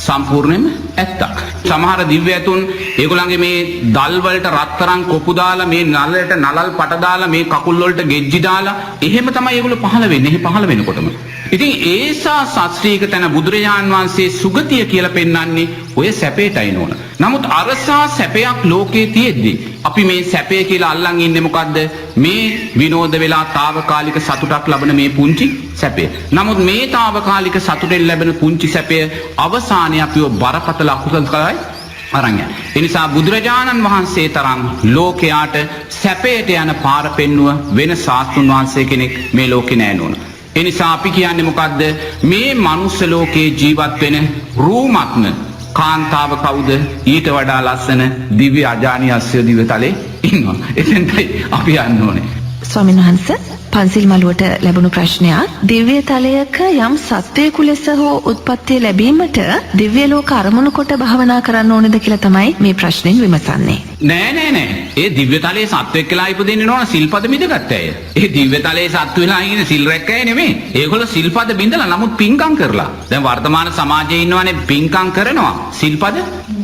සම්පූර්ණයෙන්ම ඇත්තක්. සමහර දිව්‍ය ඇතුන් ඒගොල්ලන්ගේ මේ දල් වලට රත්තරන් කොපු දාලා මේ නලයට නලල් පට දාලා මේ කකුල් වලට ගෙජ්ජි දාලා එහෙම තමයි ඒගොල්ලෝ පහළ වෙන්නේ. එහෙ පහළ වෙනකොටම. ඉතින් ඒසා ශාස්ත්‍රීය තන බුදුරජාන් වහන්සේ සුගතිය කියලා පෙන්වන්නේ ඔය සැපේටයි නෝන. නමුත් අරසා සැපයක් ලෝකේ තියෙද්දි අපි මේ සැපේ කියලා අල්ලන් ඉන්නේ මොකද්ද? මේ විනෝද වෙලා తాවකාලික සතුටක් ලබන මේ පුංචි සැපය. නමුත් මේ తాවකාලික සතුටෙන් ලැබෙන පුංචි සැපය අවසානයේ අපිව බරපතල අකුසලකයි අරන් යන. ඒ නිසා බුදුරජාණන් වහන්සේ තරම් ලෝකයාට සැපයට යන පාර පෙන්නුව වෙන ශාස්ත්‍රුන් වහන්සේ කෙනෙක් මේ ලෝකේ නෑ නෝන. ඒ නිසා අපි කියන්නේ මොකද්ද? මේ මනුස්ස ලෝකේ ජීවත් වෙන රූමත්ම කාන්තාව කවුද? ඊට වඩා ලස්සන දිව්‍ය අජානීය අස්ය දිව්‍ය තලේ ඉන්නවා. එතෙන්ටයි අපි යන්න ඕනේ. ස්වාමීන් වහන්සේ පන්සිල් මළුවට ලැබුණු ප්‍රශ්නයක් දිව්‍ය තලයක යම් සත්වයෙකු ලෙස හෝ උත්පත්තිය ලැබීමට දිව්‍ය ලෝක අරමුණු කොට භාවනා කරන්න ඕනේද කියලා තමයි මේ ප්‍රශ්نين විමසන්නේ. නෑ. ඒ දිව්‍ය තලයේ සත්වෙක් කියලා ඉපදෙන්නේ නෝන සිල්පද මිදගත්ත අය. ඒ දිව්‍ය තලයේ සත්තු වෙලා ඉන්නේ සිල් රැක්ක අය නෙමෙයි. ඒගොල්ලෝ සිල්පද බින්දලා නමුත් පින්කම් කරලා. දැන් වර්තමාන සමාජයේ ඉන්නවනේ පින්කම් කරනවා සිල්පද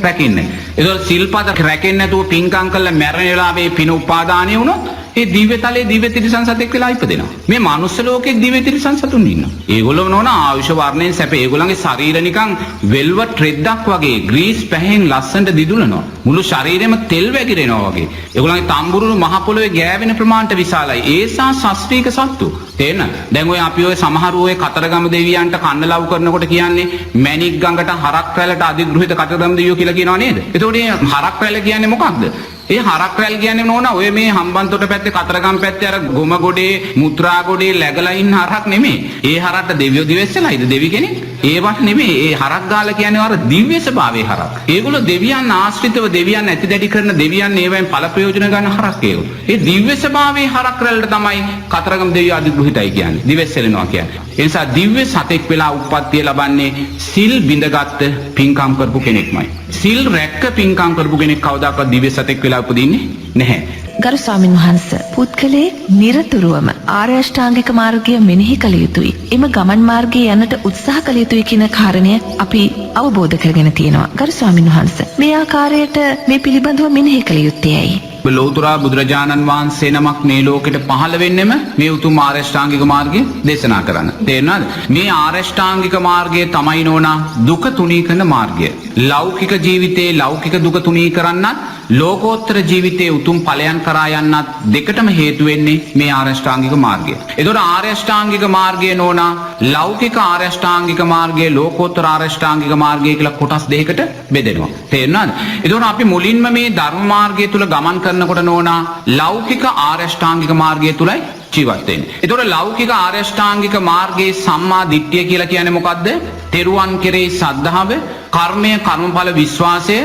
රැකින්නේ. ඒගොල්ලෝ සිල්පද රැකෙන්නේ නැතුව පින්කම් කරලා මැරෙන වෙලාවේ පින උපාදානිය වුණොත් ඒ දිව්‍ය තලයේ දිව්‍ය තිරිසන් සතෙක් වෙලා ඉපදෙනවා. මේ මනුස්ස ලෝකේ දිව්‍ය තිරිසන් සතුන් ඉන්නවා. ඒගොල්ලෝ නෝන ආයුෂ වර්ණයෙන් සැප. ඒගොල්ලන්ගේ ශරීර නිකන් වෙල්වට් රෙද්දක් වගේ ග්‍රීස් පැහෙන් ලස්සනට දිදුලනවා. මුළු ශරීරෙම තෙල් වැగిරෙනවා වගේ. ඒගොල්ලන්ගේ තම්බුරුළු මහ පොළොවේ ගෑවෙන ප්‍රමාණයට විශාලයි. ඒසා ශාස්ත්‍රීය සත්තු. තේරෙනවද? දැන් ඔය අපි ඔය සමහර ඔය කතරගම දෙවියන්ට කන්න ලව් කරනකොට කියන්නේ මැණික් ගඟට හරක් රැළට අධිග්‍රහිත කතරගම දෙවියෝ කියලා කියනවා නේද? එතකොට මේ හරක් රැළ කියන්නේ මොකක්ද? ඒ හරක් රැල් කියන්නේ නෝනා ඔය මේ හම්බන්තොට පැත්තේ කතරගම පැත්තේ අර ගොම ගොඩේ මුත්‍රා ගොඩේ läගලා ඉන්න හරක් නෙමෙයි. ඒ හරක්ට දෙවියෝ දිවෙස්සලායිද දෙවි කෙනෙක්? ඒවත් නෙමෙයි. ඒ හරක් ගාලා කියන්නේ අර දිව්‍ය ස්වභාවයේ හරක්. ඒගොල්ලෝ දෙවියන් ආශ්‍රිතව දෙවියන් ඇති දැඩි කරන දෙවියන් ඒවෙන් ඵල ප්‍රයෝජන ගන්න හරක් ඒගොල්ලෝ. ඒ දිව්‍ය ස්වභාවයේ හරක් රැල්ලට තමයි කතරගම දෙවියෝ අධිග්‍රහිතයි කියන්නේ. දිවෙස්සලනවා කියන්නේ. ඒ නිසා දිව්‍ය සතෙක් වෙලා උප්පත්තිය ලබන්නේ සිල් බිඳගත් පින්කම් කරපු කෙනෙක්මයි. සිල් රැක්ක පින්කම් කරපු කෙනෙක් කවදාකවත් දිව්‍ය සතෙක් වෙලා උපදින්නේ නැහැ. ගරු ස්වාමින් වහන්සේ පුත්කලේ නිරතුරුවම ආර්ය අෂ්ටාංගික මාර්ගය මෙනෙහි කළ යුතුයි. එම ගමන් මාර්ගයේ යන්නට උත්සාහ කළ යුතුයි කියන කාරණය අපි අවබෝධ කරගෙන තියෙනවා. ගරු ස්වාමින් වහන්සේ මේ ආකාරයට මේ පිළිබඳව මෙනෙහි කළ යුත්තේ ඇයි? ලෝතුරා බුදුරජාණන් වහන්සේ නමක් මේ ලෝකෙට පහළ වෙන්නෙම මේ උතුම් ආර්ය අෂ්ටාංගික මාර්ගය දේශනා කරන්න. තේරෙනවද? මේ ආර්ය අෂ්ටාංගික මාර්ගය තමයි නෝනා දුක තුනී කරන මාර්ගය. ලෞකික ජීවිතේ ලෞකික දුක තුනී කරන්නත් ලෝකෝත්තර ජීවිතයේ උතුම් ඵලයන් කරා යන්නත් දෙකටම හේතු වෙන්නේ මේ ආර්ය අෂ්ටාංගික මාර්ගය. ඒතකොට ආර්ය අෂ්ටාංගික මාර්ගය නෝනා ලෞකික ආර්ය අෂ්ටාංගික මාර්ගය ලෝකෝත්තර ආර්ය අෂ්ටාංගික මාර්ගය කියලා කොටස් දෙකකට බෙදෙනවා. තේරෙනවද? ඒතකොට අපි මුලින්ම මේ ධර්ම මාර්ගය තුල ගමන් කරනකොට නෝනා ලෞකික ආර්ය අෂ්ටාංගික මාර්ගය තුලයි ජීවත් වෙන්නේ. ඒතකොට ලෞකික ආර්ය අෂ්ටාංගික මාර්ගයේ සම්මා දිට්ඨිය කියලා කියන්නේ මොකද්ද? තෙරුවන් කෙරෙහි සද්ධාව, කර්මය, කර්මඵල විශ්වාසය,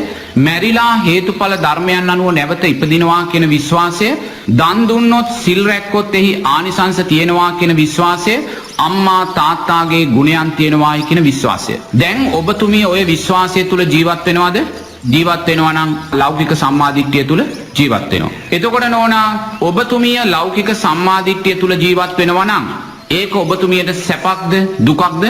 මැරිලා හේතුඵල ධර්මයන් අනුව නැවත ඉපදිනවා කියන විශ්වාසය, දන් දුන්නොත් සිල් රැක්කොත් එහි ආනිසංස තියෙනවා කියන විශ්වාසය, අම්මා තාත්තාගේ ගුණයන් තියෙනවායි කියන විශ්වාසය. දැන් ඔබතුමිය ඔය විශ්වාසය තුල ජීවත් වෙනවද? ජීවත් වෙනවා නම් ලෞකික සම්මාදිට්ඨිය තුල ජීවත් වෙනවා. එතකොට නෝනා ඔබතුමිය ලෞකික සම්මාදිට්ඨිය තුල ජීවත් වෙනවා නම් ඒක ඔබතුමියට සැපක්ද දුකක්ද?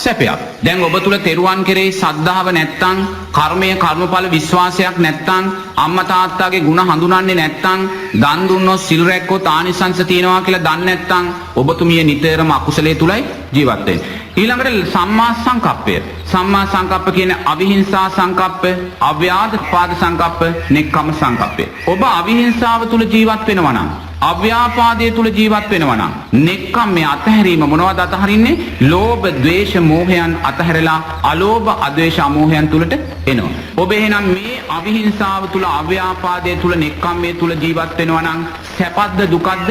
සැපයක්. දැන් ඔබ තුල තෙරුවන් කෙරෙහි සද්ධාව නැත්තම්, කර්මය කර්මඵල විශ්වාසයක් නැත්තම්, අම්මා තාත්තාගේ ගුණ හඳුනන්නේ නැත්තම්, දන් දුන්නොත් සිල් රැක්කොත් ආනිසංස තියනවා කියලා දන්නේ නැත්තම් ඔබතුමිය නිතරම අකුසලයේ තුලයි ජීවත් වෙන්නේ. ඊළඟට සම්මා සංකප්පය. සම්මා සංකප්ප කියන්නේ අවිහිංසා සංකප්ප, අව්‍යාපාද සංකප්ප, නෙක්ඛම්ම සංකප්පය. ඔබ අවිහිංසාව තුල ජීවත් වෙනවා නම්, අව්‍යාපාදයේ තුල ජීවත් වෙනවා නම්, නෙක්ඛම්මයේ අතහැරීම මොනවද අතහරින්නේ? ලෝභ, ද්වේෂ, මෝහයන් අතහැරලා අලෝභ, අද්වේෂ, අමෝහයන් තුලට එනවා. ඔබ එහෙනම් මේ අවිහිංසාව තුල, අව්‍යාපාදයේ තුල, නෙක්ඛම්මයේ තුල ජීවත් වෙනවා නම් සැපද්ද දුකද්ද?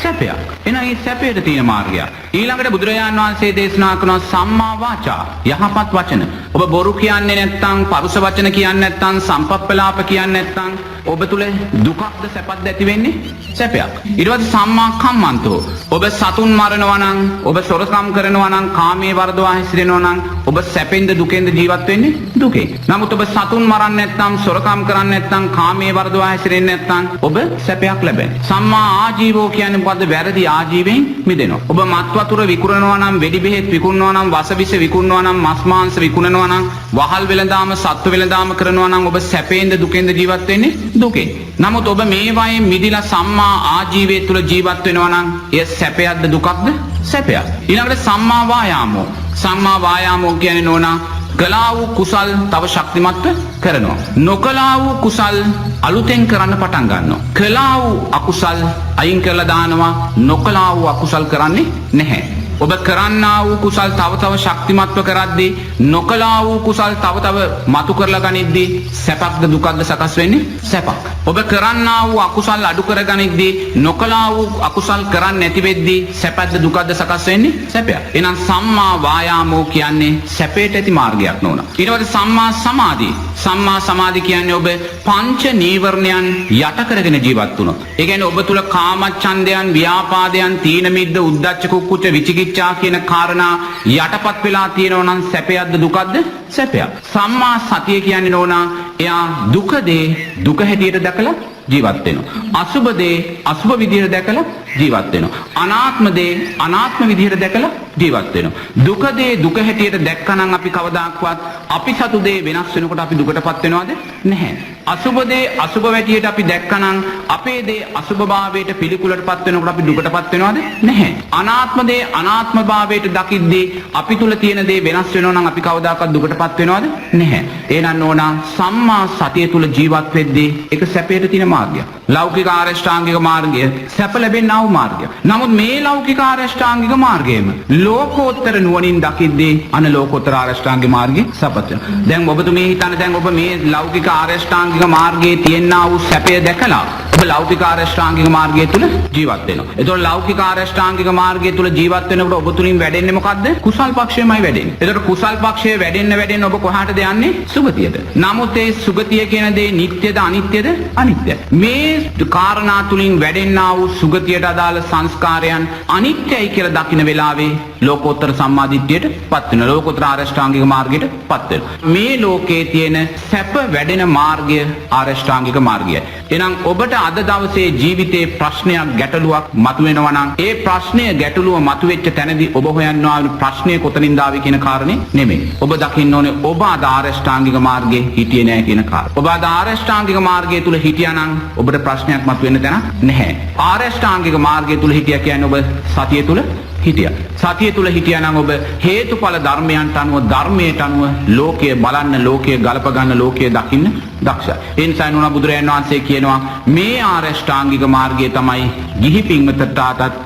සැපයක්. එහෙනම් මේ සැපයට තියෙන මාර්ගය. ඊළඟට බුදුරජාණන් වහන්සේ දේශනා කරන සම්මා වාචා, යහපත් වචන. ඔබ බොරු කියන්නේ නැත්නම්, පරුෂ වචන කියන්නේ නැත්නම්, සම්පප්පලාප කියන්නේ නැත්නම් ඔබ තුල දුකක්ද සැපක්ද ඇති වෙන්නේ? සැපයක්. ඊට පස්සේ සම්මා කම්මන්තෝ. ඔබ සතුන් මරනවා නම්, ඔබ සොරකම් කරනවා නම්, කාමයේ වර්ධවා හැසිරෙනවා නම් ඔබ සැපෙන්ද දුකෙන්ද ජීවත් වෙන්නේ? දුකෙන්. නමුත් ඔබ සතුන් මරන්නේ නැත්නම්, සොරකම් කරන්නේ නැත්නම්, කාමයේ වර්ධවා හැසිරෙන්නේ නැත්නම් ඔබ සැපයක් ලැබෙන්නේ. සම්මා ආජීවෝ කියන්නේ මොකද්ද? වැරදි ආජීවයෙන් මිදෙනවා. ඔබ මත් වතුර විකුණනවා නම්, වෙඩි බෙහෙත් විකුණනවා නම්, වස විස විකුණනවා නම්, මස් මාංශ විකුණනවා නම්, වහල් වෙළඳාම, සත්ත්ව වෙළඳාම කරනවා නම් ඔබ සැපෙන්ද දුකෙන්ද ජීවත් වෙන්නේ? දුකෙන්. නමුත් ඔබ මේ වයින් මිදිලා සම්මා ආජීවයේ තුල ජීවත් වෙනවා නම් එය සැපයක්ද දුකක්ද? සැපයක්. ඊළඟට සම්මා වායාමෝ. සම්මා වායාමෝ කියන්නේ නෝනා කළා වූ කුසල් තව ශක්තිමත්ව කරනවා. නොකළා වූ කුසල් අලුතෙන් කරන්න පටන් ගන්නවා. කළා වූ අකුසල් අයින් කරලා දානවා. නොකළා වූ අකුසල් කරන්නේ නැහැ. ඔබ කරන්නා වූ කුසල් තව තව ශක්තිමත්ව කරද්දී, නොකළා වූ කුසල් තව තව මතු කරලා ගනිද්දී සැපක්ද දුකක්ද සකස් වෙන්නේ? සැපක්. ඔබ කරන්නා වූ අකුසල් අඩු කර ගනිද්දී, නොකළා වූ අකුසල් කරන්නේ නැති වෙද්දී සැපක්ද දුකක්ද සකස් වෙන්නේ? සැපයක්. එහෙනම් සම්මා වායාමෝ කියන්නේ සැපයට ඇති මාර්ගයක් නෝනා. ඊට පස්සේ සම්මා සමාධි. සම්මා සමාධි කියන්නේ ඔබ පංච නීවරණයන් යට කරගෙන ජීවත් වුණොත්. ඒ කියන්නේ ඔබ තුල කාමච්ඡන්දයන්, ව්‍යාපාදයන්, තීන මිද්ද, උද්ධච්ච කුක්කුච්ච, විචිකිච්ඡා කියන කාරණා යටපත් වෙලා තියෙනවා නම් සැපයක්ද දුකක්ද? සැපයක්. සම්මා සතිය කියන්නේ නෝනා එයා දුක දේ දුක හැටියට දැකලා ජීවත් වෙනවා. අසුබ දේ අසුබ විදියට දැකලා ජීවත් වෙනවා. අනාත්ම දේ අනාත්ම විදියට දැකලා ජීවත් වෙනවා. දුක දේ දුක හැටියට දැක්කනම් අපි කවදාක්වත් අපි සතු දේ වෙනස් වෙනකොට අපි දුකටපත් වෙනවද? නැහැ. අසුබ දේ අසුබ හැටියට අපි දැක්කනම් අපේ දේ අසුබභාවයට පිළිකුලටපත් වෙනකොට අපි දුකටපත් වෙනවද? නැහැ. අනාත්ම දේ අනාත්මභාවයට දකිද්දී අපි තුල තියෙන දේ වෙනස් වෙනවා නම් අපි කවදාකවත් දුකටපත් වෙනවද? නැහැ. එහෙනම් නෝනා සම්මා සතිය තුල ජීවත් වෙද්දී ඒක සැපයට තියෙන මාර්ගය. ලෞකික ආරෂ්ඨාංගික මාර්ගය සැප ලැබෙනා වූ මාර්ගය. නමුත් මේ ලෞකික ආරෂ්ඨාංගික මාර්ගයේම ලෝකෝත්තර නුවණින් දකිද්දී අන ලෝකෝත්තර ආරෂ්ඨාංගික මාර්ගය සපත. දැන් ඔබතුමී හිතන්නේ දැන් ඔබ මේ ලෞකික ආරෂ්ඨාංගික මාර්ගයේ තියෙනා වූ සැපය දැකලා ඔබ ලෞකික ආරෂ්ඨාංගික මාර්ගය තුල ජීවත් වෙනවා. ඒතකොට ලෞකික ආරෂ්ඨාංගික මාර්ගය තුල ජීවත් වෙනකොට ඔබ තුලින් වැඩෙන්නේ මොකද්ද? කුසල් පක්ෂයමයි වැඩෙන්නේ. ඒතකොට කුසල් පක්ෂයේ වැඩෙන්න ඔබ කොහාටද යන්නේ? සුගතියට. නමුත් ඒ සුගතිය කියන දේ නිට්ටයද අනිත්‍යද? අනිත්‍යයි. මේ කාරණා තුලින් වැඩෙන්නා වූ සුගතියට අදාළ සංස්කාරයන් අනිත්‍යයි කියලා දකින වෙලාවේ ලෝකෝත්තර සම්මාදිට්ඨියට පත් වෙනවා. ලෝකෝත්තර ආරෂ්ඨාංගික මාර්ගයට පත් වෙනවා. මේ ලෝකයේ තියෙන සැප වැඩෙන මාර්ගය ආරෂ්ඨාංගික මාර්ගයයි. එහෙනම් ඔබට අද දවසේ ජීවිතේ ප්‍රශ්නයක් ගැටලුවක් මතුවෙනවා නම් ඒ ප්‍රශ්නය ගැටලුව මතුවෙච්ච තැනදී ඔබ හොයන්නවා ප්‍රශ්නය කොතනින්ද ආවේ කියන කාරණේ නෙමෙයි. ඔබ දකින්න ඕනේ ඔබ අද ආරෂ්ඨාංගික මාර්ගයේ හිටියේ නැහැ කියන කාරණා. ඔබ අද ආරෂ්ඨාංගික මාර්ගය තුල හිටියා නම් ඔබට ප්‍රශ්නයක් මතුවෙන්න තැනක් නැහැ. ආරෂ්ඨාංගික මාර්ගය තුල හිටියා කියන්නේ ඔබ සතිය තුල හිටියා. සතිය තුල හිටියා නම් ඔබ හේතුඵල ධර්මයන්ට අනුව ධර්මයට අනුව ලෝකය බලන්න, ලෝකය ගලප ගන්න, ලෝකය දකින්න දක්ෂයි. ඒ නිසා නුනා බුදුරජාණන් වහන්සේ කියනවා මේ ආරෂ්ඨාංගික මාර්ගය තමයි ගිහි පින්වතටත්,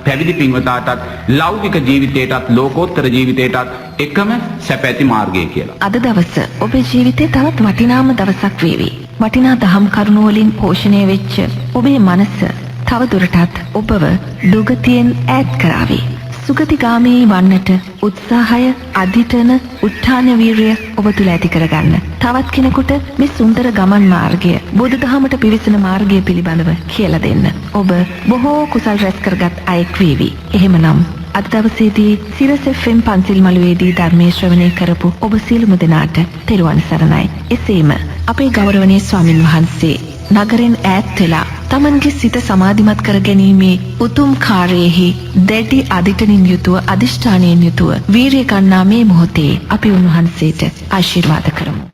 පැවිදි පින්වතටත්, ලෞකික ජීවිතයටත්, ලෝකෝත්තර ජීවිතයටත් එකම සැප ඇති මාර්ගය කියලා. අද දවස ඔබේ ජීවිතේ තවත් වටිනාම දවසක් වේවි. වටිනා දහම් කරුණු වලින් පෝෂණය වෙච්ච ඔබේ මනස තව දුරටත් ඔබව දුගතියෙන් ඈත් කරાવી. සුගතිගාමී වන්නට උත්සාහය, අධිඨන, උත්ථාන වීරිය ඔබ තුල ඇති කරගන්න. තවත් කෙනෙකුට මේ සුන්දර ගමන් මාර්ගය, බුදුදහමට පිවිසෙන මාර්ගය පිළිබඳව කියලා දෙන්න. ඔබ බොහෝ කුසල් රැස් කරගත් අයෙක් වේවි. එහෙමනම් අද දවසේදී සිරස FM පන්සිල් මළුවේදී ධර්මයේ ශ්‍රවණය කරපු ඔබ සියලුම දෙනාට තෙරුවන් සරණයි. එසේම අපේ ගෞරවනීය ස්වාමින් වහන්සේ නගරෙන් ඈත් වෙලා තමන්ගේ සිත සමාධිමත් කර ගැනීමේ උතුම් කාර්යයෙහි දැඩි අදිටනින් යුතුව අදිෂ්ඨානයෙන් යුතුව වීරිය ගන්නා මේ මොහොතේ අපි උන්වහන්සේට ආශිර්වාද කරමු.